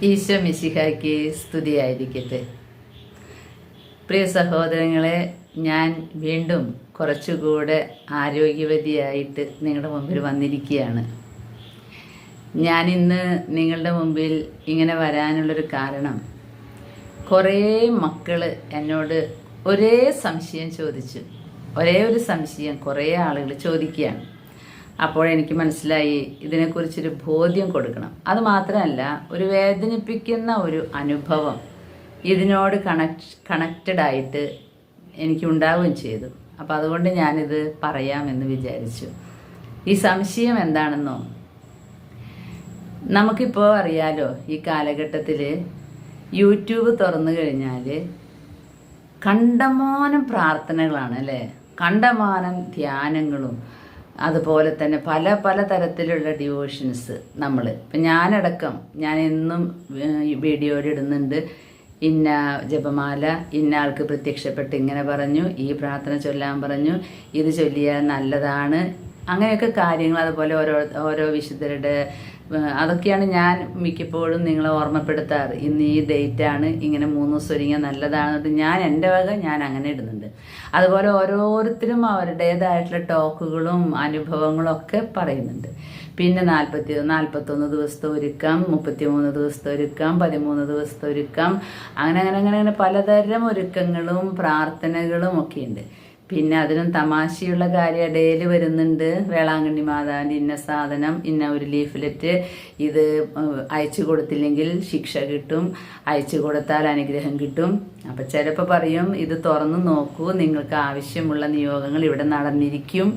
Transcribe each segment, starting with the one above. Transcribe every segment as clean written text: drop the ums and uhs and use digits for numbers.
ഈശോ മിശിഹായ്ക്ക് സ്തുതിയായിരിക്കട്ടെ. പ്രിയ സഹോദരങ്ങളെ, ഞാൻ വീണ്ടും കുറച്ചുകൂടെ ആരോഗ്യവതിയായിട്ട് നിങ്ങളുടെ മുമ്പിൽ വന്നിരിക്കുകയാണ്. ഞാനിന്ന് നിങ്ങളുടെ മുമ്പിൽ ഇങ്ങനെ വരാനുള്ളൊരു കാരണം, കുറേ മക്കൾ എന്നോട് ഒരേ സംശയം ചോദിച്ചു. ഒരേ ഒരു സംശയം കുറേ ആളുകൾ ചോദിക്കുകയാണ്. അപ്പോഴെനിക്ക് മനസ്സിലായി ഇതിനെക്കുറിച്ചൊരു ബോധ്യം കൊടുക്കണം. അതുമാത്രമല്ല, ഒരു വേദനിപ്പിക്കുന്ന ഒരു അനുഭവം ഇതിനോട് കണക്റ്റഡായിട്ട് എനിക്കുണ്ടാവുകയും ചെയ്തു. അപ്പോൾ അതുകൊണ്ട് ഞാനിത് പറയാമെന്ന് വിചാരിച്ചു. ഈ സംശയം എന്താണെന്നോ, നമുക്കിപ്പോൾ അറിയാലോ, ഈ കാലഘട്ടത്തിൽ യൂട്യൂബ് തുറന്നു കഴിഞ്ഞാൽ കണ്ടമാനം പ്രാർത്ഥനകളാണ് അല്ലേ, കണ്ടമാനം ധ്യാനങ്ങളും അതുപോലെ തന്നെ പല തരത്തിലുള്ള ഡിവോഷൻസ് ഇപ്പം ഞാൻ എന്നും വീഡിയോയിൽ ഇടുന്നുണ്ട്. ഇന്ന ജപമാല ഇന്ന ആൾക്ക് പ്രത്യക്ഷപ്പെട്ട് ഇങ്ങനെ പറഞ്ഞു, ഈ പ്രാർത്ഥന ചൊല്ലാൻ പറഞ്ഞു, ഇത് ചൊല്ലിയാൽ നല്ലതാണ്, അങ്ങനെയൊക്കെ കാര്യങ്ങൾ. അതുപോലെ ഓരോ വിശുദ്ധരുടെ അതൊക്കെയാണ് ഞാൻ മിക്കപ്പോഴും നിങ്ങളെ ഓർമ്മപ്പെടുത്താറ്. ഇന്ന് ഈ ഡേറ്റാണ്, ഇങ്ങനെ 3 ദിവസം ഒരുങ്ങിയാൽ നല്ലതാണെന്നിട്ട് ഞാൻ എൻ്റെ വക ഞാൻ അങ്ങനെ ഇടുന്നുണ്ട്. അതുപോലെ ഓരോരുത്തരും അവരുടേതായിട്ടുള്ള ടോക്കുകളും അനുഭവങ്ങളും ഒക്കെ പറയുന്നുണ്ട്. പിന്നെ 41 ദിവസത്തെ ഒരുക്കാം, 33 ദിവസത്തെ ഒരുക്കാം, 13 ദിവസത്തെ ഒരുക്കാം, അങ്ങനെ പലതരം ഒരുക്കങ്ങളും പ്രാർത്ഥനകളും ഒക്കെ ഉണ്ട്. പിന്നെ അതിനും തമാശയുള്ള കാര്യം ഇടയിൽ വരുന്നുണ്ട്. വേളാങ്കണ്ണി മാതാവിൻ്റെ ഇന്ന സാധനം, ഇന്ന ഒരു ലീഫ്ലെറ്റ്, ഇത് അയച്ചു കൊടുത്തില്ലെങ്കിൽ ശിക്ഷ കിട്ടും, അയച്ചു കൊടുത്താൽ അനുഗ്രഹം കിട്ടും. അപ്പം ചിലപ്പോൾ പറയും, ഇത് തുറന്നു നോക്കൂ, നിങ്ങൾക്ക് ആവശ്യമുള്ള നിയോഗങ്ങൾ ഇവിടെ നടന്നിരിക്കും.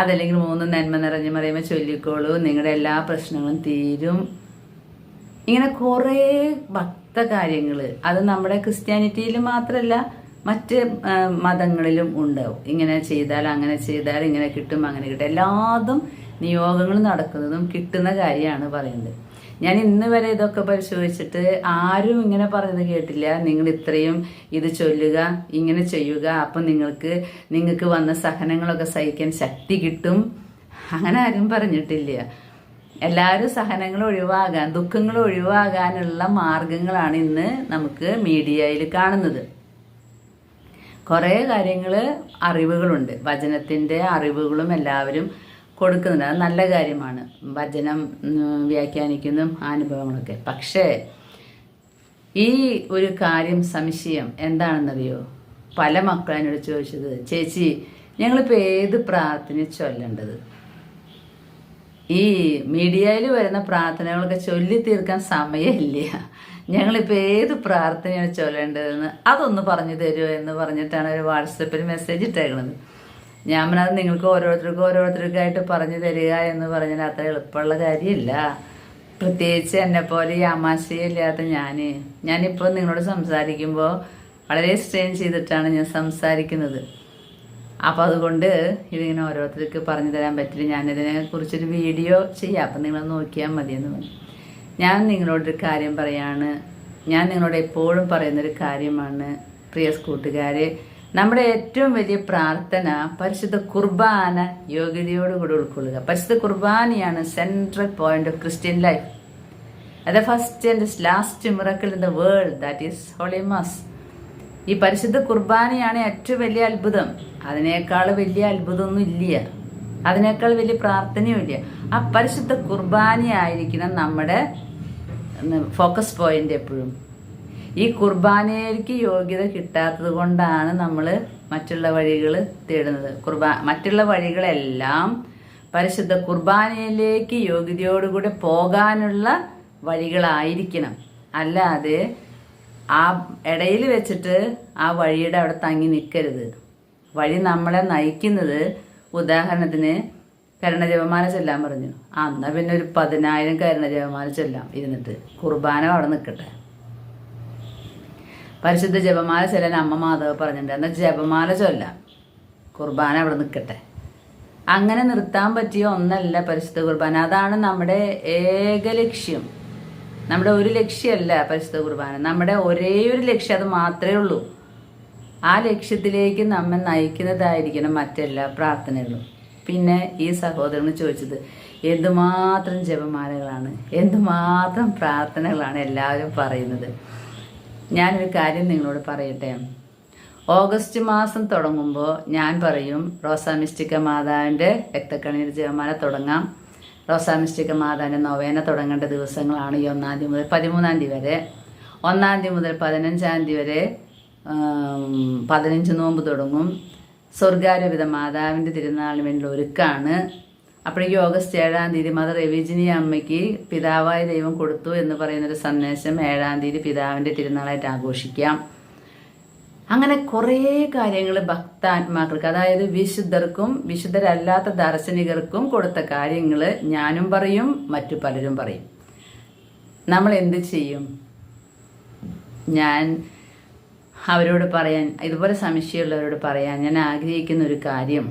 അതല്ലെങ്കിൽ 3 നന്മ നിറഞ്ഞു പറയുമ്പോൾ ചൊല്ലിക്കോളൂ, നിങ്ങളുടെ എല്ലാ പ്രശ്നങ്ങളും തീരും. ഇങ്ങനെ കുറേ ഭക്ത കാര്യങ്ങൾ, അത് നമ്മുടെ ക്രിസ്ത്യാനിറ്റിയിൽ മാത്രമല്ല മറ്റ് മതങ്ങളിലും ഉണ്ടാവും. ഇങ്ങനെ ചെയ്താൽ അങ്ങനെ ചെയ്താൽ ഇങ്ങനെ കിട്ടും, അങ്ങനെ കിട്ടും. എല്ലാതും നിയോഗങ്ങൾ നടക്കുന്നതും കിട്ടുന്ന കാര്യമാണ് പറയുന്നത്. ഞാൻ ഇന്ന് വരെ ഇതൊക്കെ പരിശോധിച്ചിട്ട് ആരും ഇങ്ങനെ പറയുന്നത് കേട്ടില്ല, നിങ്ങൾ ഇത്രയും ഇത് ചൊല്ലുക, ഇങ്ങനെ ചെയ്യുക, അപ്പം നിങ്ങൾക്ക് വന്ന സഹനങ്ങളൊക്കെ സഹിക്കാൻ ശക്തി കിട്ടും, അങ്ങനെ ആരും പറഞ്ഞിട്ടില്ല. എല്ലാവരും സഹനങ്ങൾ ഒഴിവാകാൻ, ദുഃഖങ്ങൾ ഒഴിവാകാനുള്ള മാർഗങ്ങളാണ് ഇന്ന് നമുക്ക് മീഡിയയിൽ കാണുന്നത്. കുറേ കാര്യങ്ങൾ, അറിവുകളുണ്ട്, വചനത്തിൻ്റെ അറിവുകളും എല്ലാവരും കൊടുക്കുന്നുണ്ട്. അത് നല്ല കാര്യമാണ്, വചനം വ്യാഖ്യാനിക്കുന്നതും അനുഭവങ്ങളൊക്കെ. പക്ഷേ ഈ ഒരു കാര്യം, സംശയം എന്താണെന്നറിയോ? പല മക്കളും എന്നോട് ചോദിച്ചത്, ചേച്ചി ഞങ്ങളിപ്പോൾ ഏത് പ്രാർത്ഥന ചൊല്ലേണ്ടത്? ഈ മീഡിയയിൽ വരുന്ന പ്രാർത്ഥനകളൊക്കെ ചൊല്ലി തീർക്കാൻ സമയമില്ല, ഞങ്ങളിപ്പോൾ ഏത് പ്രാർത്ഥനയാണ് ചൊല്ലേണ്ടതെന്ന് അതൊന്ന് പറഞ്ഞു തരുമോ എന്ന് പറഞ്ഞിട്ടാണ് ഒരു വാട്സപ്പിൽ മെസ്സേജ് ഇട്ടേക്കണത്. ഞാൻ പറഞ്ഞത് നിങ്ങൾക്ക് ഓരോരുത്തർക്കായിട്ട് പറഞ്ഞു തരിക എന്ന് പറഞ്ഞാൽ അത്ര എളുപ്പമുള്ള കാര്യമില്ല. പ്രത്യേകിച്ച് എന്നെപ്പോലെ ഈ ആമാശയില്ലാത്ത ഞാനിപ്പോൾ നിങ്ങളോട് സംസാരിക്കുമ്പോൾ വളരെ സ്ട്രെയിൻ ചെയ്തിട്ടാണ് ഞാൻ സംസാരിക്കുന്നത്. അപ്പോൾ അതുകൊണ്ട് ഇതിങ്ങനെ ഓരോരുത്തർക്ക് പറഞ്ഞു തരാൻ പറ്റില്ല. ഞാനിതിനെ കുറിച്ചൊരു വീഡിയോ ചെയ്യാം, അപ്പം നിങ്ങൾ നോക്കിയാൽ മതിയെന്ന് പറഞ്ഞു. ഞാൻ നിങ്ങളോടൊരു കാര്യം പറയാണ്, ഞാൻ നിങ്ങളോട് എപ്പോഴും പറയുന്നൊരു കാര്യമാണ് പ്രിയ കൂട്ടുകാരെ. നമ്മുടെ ഏറ്റവും വലിയ പ്രാർത്ഥന പരിശുദ്ധ കുർബാന യോഗ്യതയോടുകൂടി ഉൾക്കൊള്ളുക. പരിശുദ്ധ കുർബാനയാണ് central point of Christian life. അത് first and last miracle in the world, that is holy mass. ഈ പരിശുദ്ധ കുർബാനയാണ് ഏറ്റവും വലിയ അത്ഭുതം. അതിനേക്കാൾ വലിയ അത്ഭുതമൊന്നും ഇല്ല, അതിനേക്കാൾ വലിയ പ്രാർത്ഥനയും ഇല്ല. ആ പരിശുദ്ധ കുർബാനയായിരിക്കണം നമ്മുടെ ഫോക്കസ് പോയിന്റ് എപ്പോഴും. ഈ കുർബാനയിലേക്ക് യോഗ്യത കിട്ടാത്തത് കൊണ്ടാണ് നമ്മൾ മറ്റുള്ള വഴികൾ തേടുന്നത്. മറ്റുള്ള വഴികളെല്ലാം പരിശുദ്ധ കുർബാനയിലേക്ക് യോഗ്യതയോടുകൂടി പോകാനുള്ള വഴികളായിരിക്കണം. അല്ലാതെ ആ ഇടയിൽ വെച്ചിട്ട് ആ വഴിയുടെ അവിടെ തങ്ങി നിൽക്കരുത്. വഴി നമ്മളെ നയിക്കുന്നത്, ഉദാഹരണത്തിന് കരുണജപമാല ചൊല്ലാൻ പറഞ്ഞു, എന്നാൽ പിന്നെ ഒരു 10,000 കരുണജപമാല ചൊല്ലാം ഇരുന്നിട്ട്, കുർബാന അവിടെ നിൽക്കട്ടെ. പരിശുദ്ധ ജപമാല ചൊല്ലാൻ അമ്മ മാധവ പറഞ്ഞിട്ടുണ്ട്, എന്നാൽ ജപമാല ചൊല്ലാം, കുർബാന അവിടെ നിൽക്കട്ടെ. അങ്ങനെ നിർത്താൻ പറ്റിയ ഒന്നല്ല പരിശുദ്ധ കുർബാന. അതാണ് നമ്മുടെ ഏക ലക്ഷ്യം. നമ്മുടെ ഒരു ലക്ഷ്യമല്ല പരിശുദ്ധ കുർബാന, നമ്മുടെ ഒരേ ഒരു ലക്ഷ്യം, അത് മാത്രമേ ഉള്ളൂ. ആ ലക്ഷ്യത്തിലേക്ക് നമ്മെ നയിക്കുന്നതായിരിക്കണം മറ്റെല്ലാ പ്രാർത്ഥനകളും. പിന്നെ ഈ സഹോദരന് ചോദിച്ചത്, എന്തുമാത്രം ജപമാലകളാണ്, എന്തുമാത്രം പ്രാർത്ഥനകളാണ് എല്ലാവരും പറയുന്നത്. ഞാനൊരു കാര്യം നിങ്ങളോട് പറയട്ടെ. ഓഗസ്റ്റ് മാസം തുടങ്ങുമ്പോൾ ഞാൻ പറയും റോസാ മിസ്റ്റിക്ക മാതാവിൻ്റെ രക്തക്കണ്ണീർ ജപമാല തുടങ്ങാം. റോസാ മിസ്റ്റിക്ക മാതാവിൻ്റെ നൊവേന തുടങ്ങേണ്ട ദിവസങ്ങളാണ് ഈ 1-ാം തീയതി മുതൽ 13-ാം തീയതി വരെ. 1-ാം തീയതി മുതൽ 15-ാം തീയതി വരെ 15 നോമ്പ് തുടങ്ങും. സ്വർഗാരോപിത മാതാവിൻ്റെ തിരുനാളിന് വേണ്ടി ഒരുക്കാണ്. അപ്പോഴേക്കും ഓഗസ്റ്റ് 7-ാം തീയതി മദർ എവിജിനി അമ്മയ്ക്ക് പിതാവായ ദൈവം കൊടുത്തു എന്ന് പറയുന്നൊരു സന്ദേശം 7-ാം തീയതി പിതാവിൻ്റെ തിരുനാളായിട്ട് ആഘോഷിക്കാം. അങ്ങനെ കുറേ കാര്യങ്ങൾ ഭക്താത്മാക്കൾക്ക്, അതായത് വിശുദ്ധർക്കും വിശുദ്ധരല്ലാത്ത ദാർശനികർക്കും കൊടുത്ത കാര്യങ്ങൾ ഞാനും പറയും, മറ്റു പലരും പറയും. നമ്മൾ എന്ത് ചെയ്യും? ഞാൻ അവരോട് പറയാൻ, ഇതുപോലെ സംശയമുള്ളവരോട് പറയാൻ ഞാൻ ആഗ്രഹിക്കുന്ന ഒരു കാര്യം,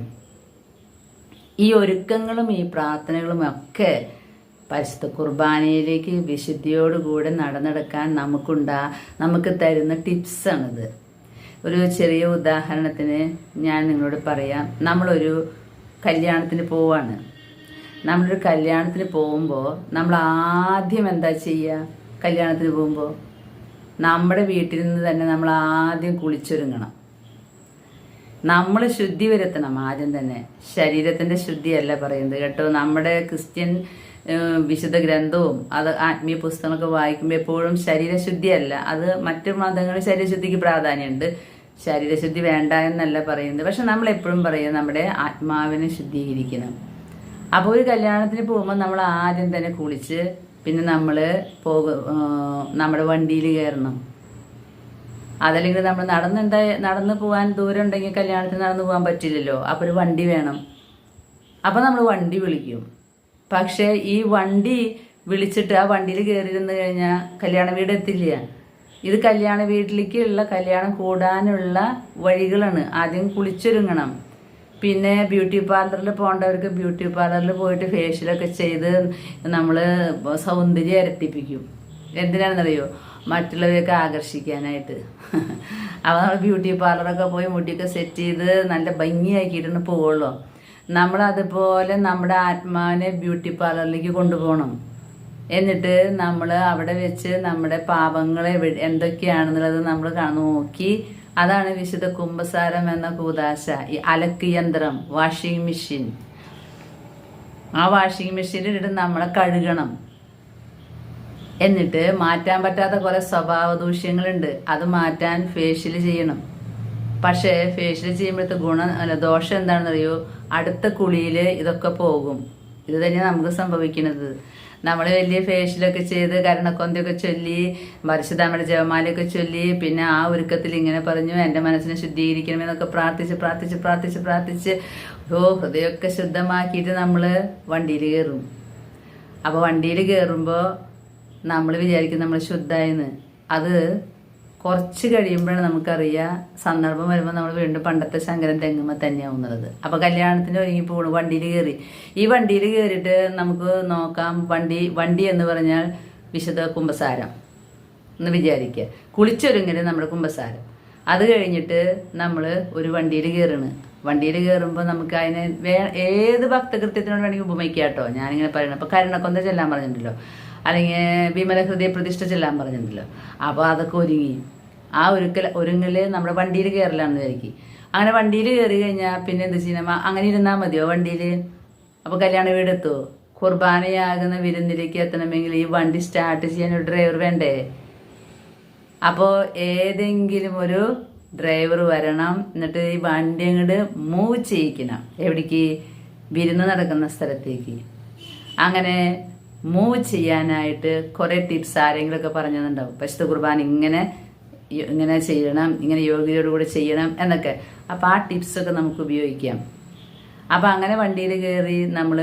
ഈ ഒരുക്കങ്ങളും ഈ പ്രാർത്ഥനകളും ഒക്കെ പരിശുദ്ധ കുർബാനയിലേക്ക് വിശുദ്ധിയോടുകൂടെ നടന്നെടുക്കാൻ നമുക്ക് തരുന്ന ടിപ്സാണിത്. ഒരു ചെറിയ ഉദാഹരണത്തിന് ഞാൻ നിങ്ങളോട് പറയാം. നമ്മളൊരു കല്യാണത്തിന് പോവാണ്. നമ്മളൊരു കല്യാണത്തിന് പോകുമ്പോൾ നമ്മൾ ആദ്യം എന്താ ചെയ്യുക? കല്യാണത്തിന് പോകുമ്പോൾ നമ്മുടെ വീട്ടിൽ നിന്ന് തന്നെ നമ്മൾ ആദ്യം കുളിച്ചൊരുങ്ങണം. നമ്മൾ ശുദ്ധി വരുത്തണം ആദ്യം തന്നെ. ശരീരത്തിൻ്റെ ശുദ്ധിയല്ല പറയുന്നത് കേട്ടോ. നമ്മുടെ ക്രിസ്ത്യൻ വിശുദ്ധ ഗ്രന്ഥവും അത് ആത്മീയ പുസ്തകങ്ങളൊക്കെ വായിക്കുമ്പോൾ എപ്പോഴും ശരീരശുദ്ധിയല്ല, അത് മറ്റു മതങ്ങളിൽ ശരീരശുദ്ധിക്ക് പ്രാധാന്യമുണ്ട്. ശരീരശുദ്ധി വേണ്ട എന്നല്ല പറയുന്നത്. പക്ഷെ നമ്മൾ എപ്പോഴും പറയുക നമ്മുടെ ആത്മാവിനെ ശുദ്ധീകരിക്കണം. അപ്പോൾ ഒരു കല്യാണത്തിന് പോകുമ്പോൾ നമ്മൾ ആദ്യം തന്നെ കുളിച്ച് പിന്നെ നമ്മൾ നമ്മുടെ വണ്ടിയിൽ കയറണം. അതല്ലെങ്കിൽ നമ്മൾ നടന്നു പോകാൻ ദൂരം ഉണ്ടെങ്കിൽ കല്യാണത്തിന് നടന്നു പോകാൻ പറ്റില്ലല്ലോ. അപ്പോൾ ഒരു വണ്ടി വേണം. അപ്പോൾ നമ്മൾ വണ്ടി വിളിക്കും. പക്ഷേ ഈ വണ്ടി വിളിച്ചിട്ട് ആ വണ്ടിയിൽ കയറിയിരുന്നു കഴിഞ്ഞാൽ കല്യാണ വീട് എത്തില്ല. ഇത് കല്യാണ വീട്ടിലേക്കുള്ള കല്യാണം കൂടാനുള്ള വഴികളാണ്. ആദ്യം കുളിച്ചൊരുങ്ങണം. പിന്നെ ബ്യൂട്ടി പാർലറിൽ പോകേണ്ടവർക്ക് ബ്യൂട്ടി പാർലറിൽ പോയിട്ട് ഫേഷ്യലൊക്കെ ചെയ്ത് നമ്മൾ സൗന്ദര്യം ഇരട്ടിപ്പിക്കും. എന്തിനാണെന്നറിയോ? മറ്റുള്ളവരെയൊക്കെ ആകർഷിക്കാനായിട്ട്. അപ്പോൾ നമ്മൾ ബ്യൂട്ടി പാർലറൊക്കെ പോയി മുടിയൊക്കെ സെറ്റ് ചെയ്ത് നല്ല ഭംഗിയാക്കിയിട്ടാണ് പോവുള്ളൂ. നമ്മളതുപോലെ നമ്മുടെ ആത്മാവിനെ ബ്യൂട്ടി പാർലറിലേക്ക് കൊണ്ടുപോകണം. എന്നിട്ട് നമ്മൾ അവിടെ വെച്ച് നമ്മുടെ പാപങ്ങളെ എന്തൊക്കെയാണെന്നുള്ളത് നമ്മൾ നോക്കി, അതാണ് വിശുദ്ധ കുംഭസാരം എന്ന കൂദാശ. ഈ അലക്ക് യന്ത്രം, വാഷിംഗ് മെഷീൻ, ആ വാഷിംഗ് മെഷീനിലിട്ട് നമ്മളെ കഴുകണം. എന്നിട്ട് മാറ്റാൻ പറ്റാത്ത കുറേ സ്വഭാവ ദൂഷ്യങ്ങളുണ്ട്, അത് മാറ്റാൻ ഫേഷ്യൽ ചെയ്യണം. പക്ഷേ ഫേഷ്യൽ ചെയ്യുമ്പോഴത്തെ ദോഷം എന്താണെന്നറിയോ? അടുത്ത കുളിയിൽ ഇതൊക്കെ പോകും. ഇത് തന്നെയാണ് നമുക്ക് സംഭവിക്കുന്നത്. നമ്മൾ വലിയ ഫേഷ്യലൊക്കെ ചെയ്ത് കരണക്കൊന്തൊക്കെ ചൊല്ലി പരിശുദ്ധമ്മയുടെ ജപമാലയൊക്കെ ചൊല്ലി പിന്നെ ആ ഒരുക്കത്തിൽ ഇങ്ങനെ പറഞ്ഞു എൻ്റെ മനസ്സിനെ ശുദ്ധീകരിക്കണമെന്നൊക്കെ പ്രാർത്ഥിച്ച് ഹൃദയമൊക്കെ ശുദ്ധമാക്കിയിട്ട് നമ്മൾ വണ്ടിയിൽ കയറും. അപ്പോൾ വണ്ടിയിൽ കയറുമ്പോൾ നമ്മൾ വിചാരിക്കും നമ്മൾ ശുദ്ധമായെന്ന്. അത് കുറച്ച് കഴിയുമ്പോഴാണ് നമുക്കറിയാം, സന്ദർഭം വരുമ്പോൾ നമ്മൾ വീണ്ടും പണ്ടത്തെ ശങ്കരൻ തെങ്ങുമ്പോൾ തന്നെയാവുന്നത്. അപ്പോൾ കല്യാണത്തിന് ഒരുങ്ങി പോകണം, വണ്ടിയിൽ കയറി. ഈ വണ്ടിയിൽ കയറിയിട്ട് നമുക്ക് നോക്കാം, വണ്ടി എന്ന് പറഞ്ഞാൽ വിശുദ്ധ കുംഭസാരം എന്ന് വിചാരിക്കുക. കുളിച്ചൊരുങ്ങല് നമ്മുടെ കുംഭസാരം. അത് കഴിഞ്ഞിട്ട് നമ്മൾ ഒരു വണ്ടിയിൽ കയറണ്. വണ്ടിയിൽ കയറുമ്പോൾ നമുക്ക് അതിനെ ഏത് ഭക്തകൃത്യത്തിനോട് വേണമെങ്കിൽ ഉപമിക്കാം കേട്ടോ. ഞാനിങ്ങനെ പറയണം. അപ്പോൾ കരുണക്കൊന്ത ചെല്ലാൻ പറഞ്ഞിട്ടുണ്ടല്ലോ, അല്ലെങ്കിൽ വിമല ഹൃദയ പ്രതിഷ്ഠ ചെല്ലാൻ പറഞ്ഞിട്ടുണ്ടല്ലോ. അപ്പോൾ അതൊക്കെ ഒരുങ്ങി ആ ഒരുങ്ങല് നമ്മുടെ വണ്ടിയിൽ കയറലാണെന്ന് വിചാരിക്കും. അങ്ങനെ വണ്ടിയിൽ കയറി കഴിഞ്ഞാൽ പിന്നെ എന്ത് ചെയ്യണം? അങ്ങനെ ഇരുന്നാൽ മതിയോ വണ്ടിയിൽ? അപ്പോൾ കല്യാണ വീടെത്തുമോ? കുർബാനയാകുന്ന വിരുന്നിലേക്ക് എത്തണമെങ്കിൽ ഈ വണ്ടി സ്റ്റാർട്ട് ചെയ്യാൻ ഒരു ഡ്രൈവർ വേണ്ടേ? അപ്പോൾ ഏതെങ്കിലും ഒരു ഡ്രൈവർ വരണം. എന്നിട്ട് ഈ വണ്ടി അങ്ങോട്ട് മൂവ് ചെയ്യിക്കണം. എവിടേക്ക്? വിരുന്ന് നടക്കുന്ന സ്ഥലത്തേക്ക്. അങ്ങനെ മൂവ് ചെയ്യാനായിട്ട് കുറേ ടിപ്സ് ആരെങ്കിലുമൊക്കെ പറഞ്ഞതുണ്ടാവും. പരിശുദ്ധ കുർബാന ഇങ്ങനെ ചെയ്യണം, ഇങ്ങനെ യോഗ്യതയോടുകൂടി ചെയ്യണം എന്നൊക്കെ. അപ്പോൾ ആ ടിപ്സൊക്കെ നമുക്ക് ഉപയോഗിക്കാം. അപ്പോൾ അങ്ങനെ വണ്ടിയിൽ കയറി നമ്മൾ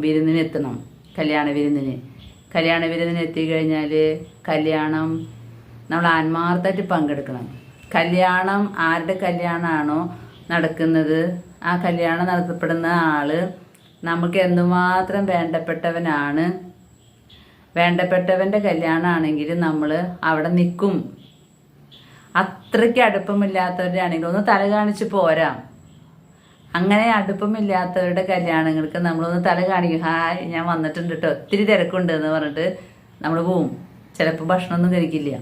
വിരുന്നിന് എത്തണം. കല്യാണ വിരുന്നിന് എത്തിക്കഴിഞ്ഞാൽ കല്യാണം നമ്മൾ ആത്മാർത്ഥമായിട്ട് പങ്കെടുക്കണം. കല്യാണം ആരുടെ കല്യാണമാണോ നടക്കുന്നത്, ആ കല്യാണം നടത്തപ്പെടുന്ന ആള് നമുക്ക് എന്തുമാത്രം വേണ്ടപ്പെട്ടവൻ്റെ കല്യാണമാണെങ്കിൽ നമ്മൾ അവിടെ നിൽക്കും. അത്രയ്ക്ക് അടുപ്പമില്ലാത്തവരുടെ ആണെങ്കിൽ ഒന്ന് തല കാണിച്ച് പോരാം. അങ്ങനെ അടുപ്പമില്ലാത്തവരുടെ കല്യാണങ്ങൾക്ക് നമ്മളൊന്ന് തല കാണിക്കും, ഹായ് ഞാൻ വന്നിട്ടുണ്ട് കേട്ടോ, ഒത്തിരി തിരക്കുണ്ട് എന്ന് പറഞ്ഞിട്ട് നമ്മൾ പോവും. ചിലപ്പോൾ ഭക്ഷണമൊന്നും കഴിക്കില്ല,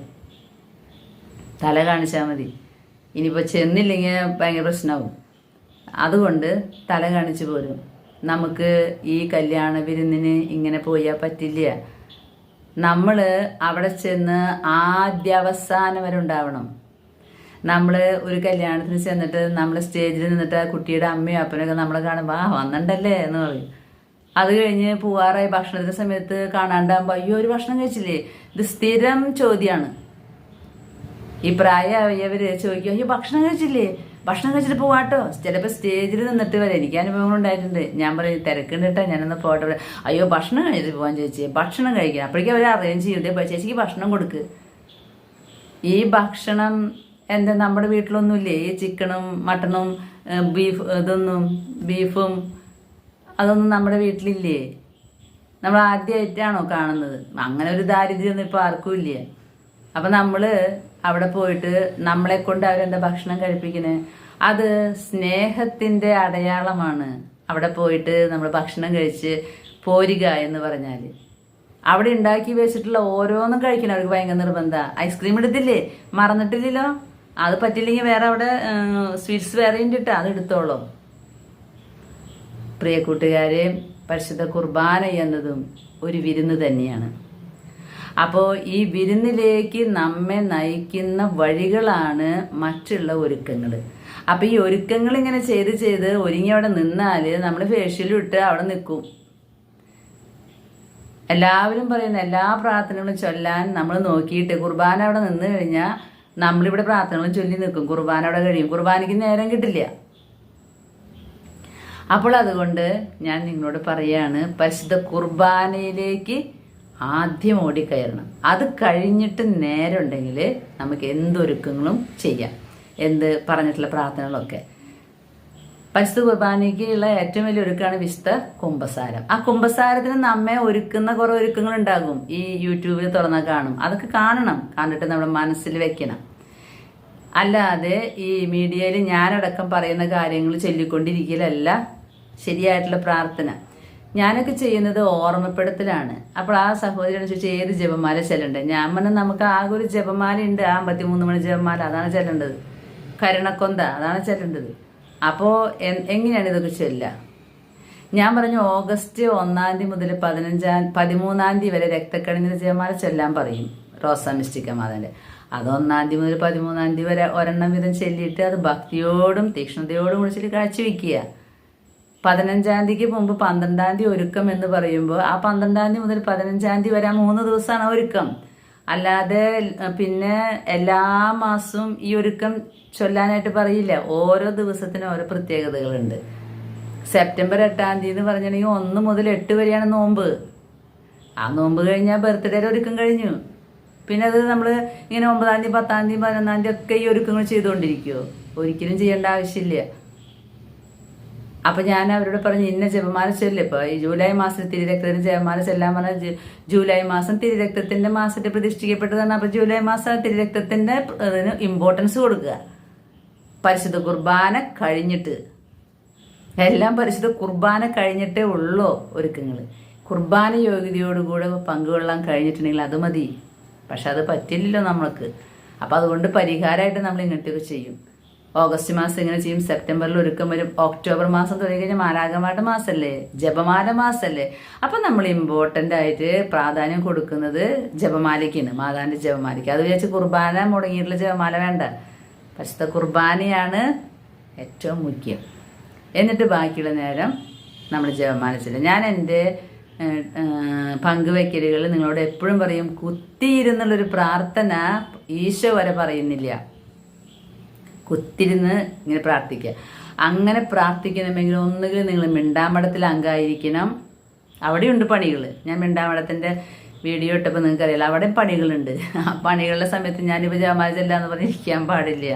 തല കാണിച്ചാൽ മതി. ഇനിയിപ്പോൾ ചെന്നില്ലെങ്കിൽ ഭയങ്കര പ്രശ്നമാവും. അതുകൊണ്ട് തല കാണിച്ച് പോരും. നമുക്ക് ഈ കല്യാണ വിരുന്നിന് ഇങ്ങനെ പോയാൽ പറ്റില്ല. നമ്മൾ അവിടെ ചെന്ന് ആദ്യാവസാനം വരെ ഉണ്ടാവണം. നമ്മൾ ഒരു കല്യാണത്തിന് ചെന്നിട്ട് നമ്മൾ സ്റ്റേജിൽ നിന്നിട്ട് ആ കുട്ടിയുടെ അമ്മയും അപ്പനൊക്കെ നമ്മളെ കാണുമ്പോൾ വന്നിട്ടല്ലേ എന്ന് പറയും. അത് കഴിഞ്ഞ് പോവാറായി ഭക്ഷണത്തിൻ്റെ സമയത്ത് കാണാണ്ടാകുമ്പോൾ അയ്യോ ഒരു ഭക്ഷണം കഴിച്ചില്ലേ, ഇത് സ്ഥിരം ചോദ്യമാണ്. ഈ പ്രായമായവർ ചോദിക്കും, അയ്യോ ഭക്ഷണം കഴിച്ചില്ലേ, ഭക്ഷണം കഴിച്ചിട്ട് പോവാട്ടോ. ചിലപ്പോൾ സ്റ്റേജിൽ നിന്നിട്ട് വരെ എനിക്ക് അനുഭവങ്ങൾ ഉണ്ടായിട്ടുണ്ട്. ഞാൻ പറയും തിരക്കുണ്ട് കേട്ടോ, ഞാനൊന്ന് പോട്ടെ. അയ്യോ ഭക്ഷണം കഴിച്ചിട്ട് പോകാൻ ചോദിച്ചേ, ഭക്ഷണം കഴിക്കണം. അപ്പോഴേക്കും അവർ അറേഞ്ച് ചെയ്യും, ചേച്ചിക്ക് ഭക്ഷണം കൊടുക്ക്. ഈ ഭക്ഷണം എന്താ നമ്മുടെ വീട്ടിലൊന്നുമില്ലേ, ഈ ചിക്കനും മട്ടണും ബീഫും അതൊന്നും നമ്മുടെ വീട്ടിലില്ലേ? നമ്മൾ ആദ്യമായിട്ടാണോ കാണുന്നത്? അങ്ങനെ ഒരു ദാരിദ്ര്യമൊന്നും ഇപ്പോൾ ആർക്കും ഇല്ല. അപ്പം നമ്മൾ അവിടെ പോയിട്ട് നമ്മളെ കൊണ്ട് അവരെന്താ ഭക്ഷണം കഴിപ്പിക്കുന്നത്? അത് സ്നേഹത്തിൻ്റെ അടയാളമാണ്. അവിടെ പോയിട്ട് നമ്മൾ ഭക്ഷണം കഴിച്ച് പോരുക എന്ന് പറഞ്ഞാൽ അവിടെ ഉണ്ടാക്കി വെച്ചിട്ടുള്ള ഓരോന്നും കഴിക്കണം. അവർക്ക് ഭയങ്കര നിർബന്ധം. ഐസ്ക്രീം എടുത്തില്ലേ, മറന്നിട്ടില്ലല്ലോ, അത് പറ്റില്ലെങ്കിൽ വേറെ അവിടെ സ്വീറ്റ്സ് വേറെ ഉണ്ട്, അത് എടുത്തോളൂ. പ്രിയ കൂട്ടുകാരെ, പരിശുദ്ധ കുർബാന എന്നതും ഒരു വിരുന്ന് തന്നെയാണ്. അപ്പോൾ ഈ വിരുന്നിലേക്ക് നമ്മെ നയിക്കുന്ന വഴികളാണ് മറ്റുള്ള ഒരുക്കങ്ങൾ. അപ്പോൾ ഈ ഒരുക്കങ്ങൾ ഇങ്ങനെ ചെയ്ത് ഒരുങ്ങി അവിടെ നിന്നാൽ നമ്മൾ ഫേഷ്യലും ഇട്ട് അവിടെ നിൽക്കും. എല്ലാവരും പറയുന്ന എല്ലാ പ്രാർത്ഥനകളും ചൊല്ലാൻ നമ്മൾ നോക്കിയിട്ട് കുർബാന അവിടെ നിന്ന് കഴിഞ്ഞാൽ നമ്മളിവിടെ പ്രാർത്ഥനകളും ചൊല്ലി നിൽക്കും. കുർബാന അവിടെ കഴിയും, കുർബാനയ്ക്ക് നേരം കിട്ടില്ല. അപ്പോൾ അതുകൊണ്ട് ഞാൻ നിങ്ങളോട് പറയാണ്, പരിശുദ്ധ കുർബാനയിലേക്ക് ആദ്യം ഓടിക്കയറണം. അത് കഴിഞ്ഞിട്ട് നേരം ഉണ്ടെങ്കിൽ നമുക്ക് എന്തൊരുക്കങ്ങളും ചെയ്യാം, എന്ത് പറഞ്ഞിട്ടുള്ള പ്രാർത്ഥനകളൊക്കെ. പരിശുദ്ധ കുർബാനയ്ക്കുള്ള ഏറ്റവും വലിയ ഒരുക്കമാണ് വിശുദ്ധ കുമ്പസാരം. ആ കുമ്പസാരത്തിന് നമ്മെ ഒരുക്കുന്ന കുറേ ഒരുക്കങ്ങൾ ഉണ്ടാകും. ഈ യൂട്യൂബിൽ തുറന്നാൽ കാണും. അതൊക്കെ കാണണം, കണ്ടിട്ട് നമ്മുടെ മനസ്സിൽ വെക്കണം. അല്ലാതെ ഈ മീഡിയയിൽ ഞാനടക്കം പറയുന്ന കാര്യങ്ങൾ ചൊല്ലിക്കൊണ്ടിരിക്കലല്ല ശരിയായിട്ടുള്ള പ്രാർത്ഥന. ഞാനൊക്കെ ചെയ്യുന്നത് ഓർമ്മപ്പെടുത്തലാണ്. അപ്പോൾ ആ സഹോദരനെ ചോദിച്ചാൽ ഏത് ജപമാല ചെല്ലുണ്ട്? ഞാൻ പറഞ്ഞാൽ നമുക്ക് ആകെ ഒരു ജപമാല ഉണ്ട്, 53 മണി ജപമാല, അതാണ് ചെല്ലേണ്ടത്. കരുണക്കൊന്ത അതാണ് ചെല്ലേണ്ടത്. അപ്പോൾ എങ്ങനെയാണ് ഇതൊക്കെ ചൊല്ലുക? ഞാൻ പറഞ്ഞു ഓഗസ്റ്റ് 1 മുതൽ 13 വരെ രക്തക്കണിഞ്ഞ ജപമാല ചൊല്ലാൻ പറയും റോസ മിസ്റ്റിക്ക മാതാവിൻ്റെ. അത് 1 മുതൽ 13 വരെ ഒരെണ്ണം വീതം ചൊല്ലിയിട്ട് അത് ഭക്തിയോടും തീക്ഷ്ണതയോടും വിളിച്ചിട്ട് കാഴ്ചവെക്കുക. 15 മുമ്പ് 12 ഒരുക്കം എന്ന് പറയുമ്പോൾ ആ 12 മുതൽ 15 വരെ 3 ദിവസമാണ് ഒരുക്കം. അല്ലാതെ പിന്നെ എല്ലാ മാസവും ഈ ഒരുക്കം ചൊല്ലാനായിട്ട് പറയില്ല. ഓരോ ദിവസത്തിനും ഓരോ പ്രത്യേകതകളുണ്ട്. സെപ്റ്റംബർ 8 എന്ന് പറഞ്ഞിട്ടുണ്ടെങ്കിൽ 1 മുതൽ 8 വരെയാണ് നോമ്പ്. ആ നോമ്പ് കഴിഞ്ഞാൽ ബർത്ത്ഡേയുടെ ഒരുക്കം കഴിഞ്ഞു. പിന്നെ അത് നമ്മൾ ഇങ്ങനെ 9, 10, 11 ഒക്കെ ഈ ഒരുക്കങ്ങൾ ചെയ്തുകൊണ്ടിരിക്കുമോ? ഒരിക്കലും ചെയ്യേണ്ട ആവശ്യമില്ല. അപ്പം ഞാൻ അവരോട് പറഞ്ഞു ഇന്ന ജപമാല ചൊല്ലും. ഇപ്പോൾ ഈ ജൂലൈ മാസത്തിൽ തിരുരക്തത്തിന് ജപമാല ചെല്ലാൻ പറഞ്ഞാൽ ജൂലൈ മാസം തിരുരക്തത്തിൻ്റെ മാസത്തെ പ്രതിഷ്ഠിക്കപ്പെട്ടതാണ്. അപ്പോൾ ജൂലൈ മാസം തിരുരക്തത്തിൻ്റെ അതിന് ഇമ്പോർട്ടൻസ് കൊടുക്കുക. പരിശുദ്ധ കുർബാന കഴിഞ്ഞിട്ട്, എല്ലാം പരിശുദ്ധ കുർബാന കഴിഞ്ഞിട്ടേ ഉള്ളൂ ഒരുക്കങ്ങൾ. കുർബാന യോഗ്യതയോടുകൂടെ പങ്കുകൊള്ളാൻ കഴിഞ്ഞിട്ടുണ്ടെങ്കിൽ അത് മതി. പക്ഷെ അത് പറ്റില്ലല്ലോ നമ്മൾക്ക്. അപ്പം അതുകൊണ്ട് പരിഹാരമായിട്ട് നമ്മൾ ഇങ്ങോട്ടൊക്കെ ചെയ്യും. ഓഗസ്റ്റ് മാസം ഇങ്ങനെ ചെയ്യും, സെപ്റ്റംബറിൽ ഒരുക്കം വരും, ഒക്ടോബർ മാസം തുടങ്ങി കഴിഞ്ഞാൽ മാലാഖമാരുടെ മാസമല്ലേ, ജപമാല മാസമല്ലേ. അപ്പം നമ്മൾ ഇമ്പോർട്ടൻ്റ് ആയിട്ട് പ്രാധാന്യം കൊടുക്കുന്നത് ജപമാലയ്ക്കാണ്, മാതാവിൻ്റെ ജപമാലയ്ക്ക്. അത് വിചാരിച്ച് കുർബാന മുടങ്ങിയിട്ടുള്ള ജപമാല വേണ്ട. പരിശുദ്ധ കുർബാനയാണ് ഏറ്റവും മുഖ്യം. എന്നിട്ട് ബാക്കിയുള്ള നേരം നമ്മൾ ജപമാല ചെല്ലും. ഞാൻ എൻ്റെ പങ്കുവയ്ക്കലുകൾ നിങ്ങളോട് എപ്പോഴും പറയും, കുത്തിയിരുന്നുള്ളൊരു പ്രാർത്ഥന ഈശോ വരെ പറയുന്നില്ല. കുത്തിരുന്ന് ഇങ്ങനെ പ്രാർത്ഥിക്കുക. അങ്ങനെ പ്രാർത്ഥിക്കണമെങ്കിൽ ഒന്നുകിൽ നിങ്ങൾ മിണ്ടാമഠത്തിൽ അംഗമായിരിക്കണം. അവിടെയുണ്ട് പണികൾ. ഞാൻ മിണ്ടാമഠത്തിൻ്റെ വീഡിയോ ഇട്ടപ്പോൾ നിങ്ങൾക്കറിയില്ല, അവിടെ പണികളുണ്ട്. ആ പണികളുടെ സമയത്ത് ഞാനിപ്പോൾ ജപമാല ചെല്ലാന്ന് പറഞ്ഞിരിക്കാൻ പാടില്ല.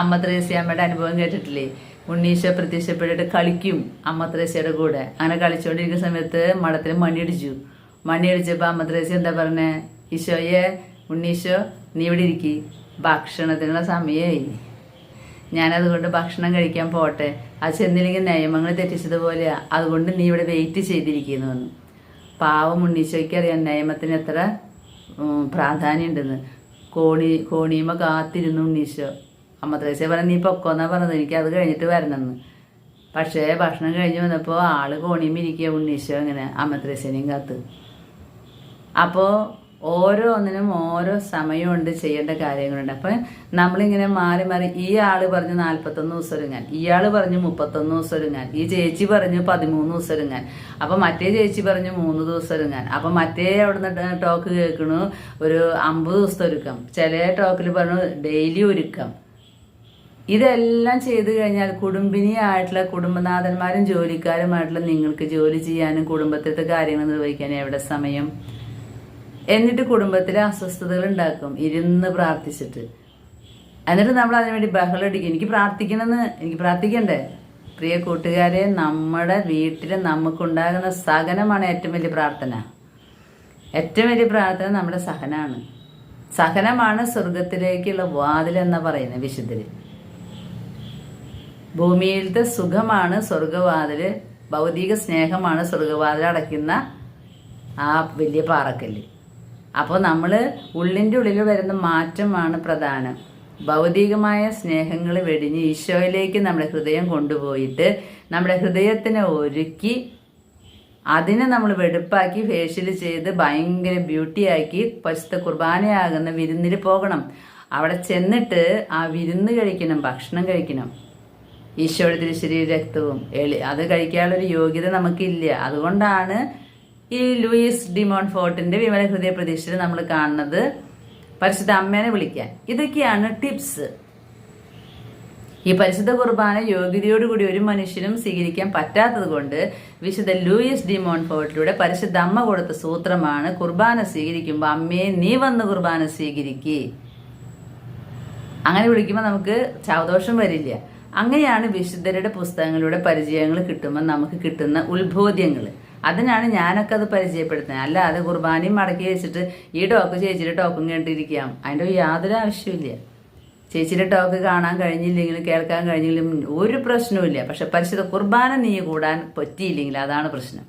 അമ്മ ത്രേസ്യാമ്മയുടെ അനുഭവം കേട്ടിട്ടില്ലേ? ഉണ്ണീശോ പ്രത്യക്ഷപ്പെട്ടിട്ട് കളിക്കും അമ്മ ത്രേസ്യയുടെ കൂടെ. അങ്ങനെ കളിച്ചുകൊണ്ടിരിക്കുന്ന സമയത്ത് മഠത്തിൽ മണിയടിച്ചപ്പോൾ അമ്മ ത്രേസ്യ എന്താ പറഞ്ഞേ? ഈശോയെ, ഉണ്ണീശോ നീ ഇവിടെ ഇരിക്കി, ഭക്ഷണത്തിനുള്ള സമയമായി. ഞാനതുകൊണ്ട് ഭക്ഷണം കഴിക്കാൻ പോട്ടെ, അത് ചെന്നില്ലെങ്കിൽ നിയമങ്ങൾ തെറ്റിച്ചതുപോലെയാ, അതുകൊണ്ട് നീ ഇവിടെ വെയിറ്റ് ചെയ്തിരിക്കുന്നു എന്ന്. പാവം ഉണ്ണീശോയ്ക്കറിയാം നിയമത്തിന് എത്ര പ്രാധാന്യം ഉണ്ടെന്ന്. കോണിയുമ കാത്തിരുന്നു ഉണ്ണീശോ. അമ്മ ത്രേസ്യ പറഞ്ഞ നീ പൊക്കോന്നാ പറഞ്ഞത്, എനിക്ക് അത് കഴിഞ്ഞിട്ട് വരണമെന്ന്. പക്ഷേ ഭക്ഷണം കഴിഞ്ഞ് വന്നപ്പോൾ ആള് കോണിയും ഇരിക്കുക ഉണ്ണീശോ ഇങ്ങനെ അമ്മ ത്രേസ്യനെയും കാത്ത്. അപ്പോൾ ഓരോന്നിനും ഓരോ സമയമുണ്ട്, ചെയ്യേണ്ട കാര്യങ്ങളുണ്ട്. അപ്പം നമ്മളിങ്ങനെ മാറി മാറി, ഈ ആള് പറഞ്ഞ് 41 ദിവസം ഒരുങ്ങാൻ, ഇയാൾ പറഞ്ഞു 31 ദിവസം ഒരുങ്ങാൻ, ഈ ചേച്ചി പറഞ്ഞു 13 ദിവസം ഒരുങ്ങാൻ, അപ്പം മറ്റേ ചേച്ചി പറഞ്ഞു 3 ദിവസം ഒരുങ്ങാൻ, അപ്പം മറ്റേ അവിടുന്ന് ടോക്ക് കേൾക്കണു ഒരു 50 ദിവസത്തെ ഒരുക്കം, ചില ടോക്കിൽ പറഞ്ഞു ഡെയിലി ഒരുക്കം. ഇതെല്ലാം ചെയ്തു കഴിഞ്ഞാൽ കുടുംബിനിയായിട്ടുള്ള കുടുംബനാഥന്മാരും ജോലിക്കാരുമായിട്ടുള്ള നിങ്ങൾക്ക് ജോലി ചെയ്യാനും കുടുംബത്തിലത്തെ കാര്യങ്ങൾ നിർവഹിക്കാനും എവിടെ സമയം? എന്നിട്ട് കുടുംബത്തിലെ അസ്വസ്ഥതകൾ ഉണ്ടാക്കും ഇരുന്ന് പ്രാർത്ഥിച്ചിട്ട്. എന്നിട്ട് നമ്മൾ അതിനുവേണ്ടി ബഹളടിക്കും. എനിക്ക് പ്രാർത്ഥിക്കണ്ടേ? പ്രിയ കൂട്ടുകാരെ, നമ്മുടെ വീട്ടിൽ നമുക്കുണ്ടാകുന്ന സഹനമാണ് ഏറ്റവും വലിയ പ്രാർത്ഥന. ഏറ്റവും വലിയ പ്രാർത്ഥന നമ്മുടെ സഹനമാണ്. സഹനമാണ് സ്വർഗത്തിലേക്കുള്ള വാതിലെന്നാ പറയുന്നത് വിശുദ്ധര്. ഭൂമിയിലത്തെ സുഖമാണ് സ്വർഗവാതില്, ഭൗതിക സ്നേഹമാണ് സ്വർഗവാതിൽ അടയ്ക്കുന്ന ആ വലിയ പാറക്കല്ല്. അപ്പോൾ നമ്മൾ ഉള്ളിൻ്റെ ഉള്ളിൽ വരുന്ന മാറ്റമാണ് പ്രധാനം. ഭൗതികമായ സ്നേഹങ്ങൾ വെടിഞ്ഞ് ഈശോയിലേക്ക് നമ്മുടെ ഹൃദയം കൊണ്ടുപോയിട്ട് നമ്മുടെ ഹൃദയത്തിനെ ഒരുക്കി അതിനെ നമ്മൾ വെടുപ്പാക്കി ഫേഷ്യൽ ചെയ്ത് ഭയങ്കര ബ്യൂട്ടിയാക്കി പരിശുദ്ധ കുർബാനയാകുന്ന വിരുന്നിൽ പോകണം. അവിടെ ചെന്നിട്ട് ആ വിരുന്ന് കഴിക്കണം, ഭക്ഷണം കഴിക്കണം. ഈശോയുടെ തിരുശരീര രക്തവും അത് കഴിക്കാനുള്ളൊരു യോഗ്യത നമുക്കില്ല. അതുകൊണ്ടാണ് ഈ ലൂയിസ് ഡി മോൺഫോർട്ടിന്റെ വിമല ഹൃദയ പ്രതീക്ഷയിൽ നമ്മൾ കാണുന്നത് പരിശുദ്ധ അമ്മേനെ വിളിക്കാൻ. ഇതൊക്കെയാണ് ടിപ്സ്. ഈ പരിശുദ്ധ കുർബാന യോഗ്യതയോടുകൂടി ഒരു മനുഷ്യനും സ്വീകരിക്കാൻ പറ്റാത്തത് കൊണ്ട് വിശുദ്ധ ലൂയിസ് ഡി മോൺഫോർട്ടിലൂടെ പരിശുദ്ധ അമ്മ കൊടുത്ത സൂത്രമാണ് കുർബാന സ്വീകരിക്കുമ്പോൾ അമ്മയെ നീ വന്ന് കുർബാന സ്വീകരിക്കേ. അങ്ങനെ വിളിക്കുമ്പോൾ നമുക്ക് ചാവദോഷം വരില്ല. അങ്ങനെയാണ് വിശുദ്ധരുടെ പുസ്തകങ്ങളിലൂടെ പരിചയങ്ങൾ കിട്ടുമ്പോൾ നമുക്ക് കിട്ടുന്ന ഉത്ബോധ്യങ്ങൾ. അതിനാണ് ഞാനൊക്കെ അത് പരിചയപ്പെടുത്തുന്നത്. അല്ലാതെ കുർബാനയും മടക്കി വെച്ചിട്ട് ഈ ടോക്ക് ചേച്ചിയുടെ ടോക്കും കേട്ടിരിക്കാം, അതിൻ്റെ യാതൊരു ആവശ്യമില്ല. ചേച്ചിയുടെ ടോക്ക് കാണാൻ കഴിഞ്ഞില്ലെങ്കിലും കേൾക്കാൻ കഴിഞ്ഞില്ലെങ്കിലും ഒരു പ്രശ്നവുമില്ല. പക്ഷെ പരിശുദ്ധ കുർബാന നീ കൂടാൻ പറ്റിയില്ലെങ്കിൽ അതാണ് പ്രശ്നം.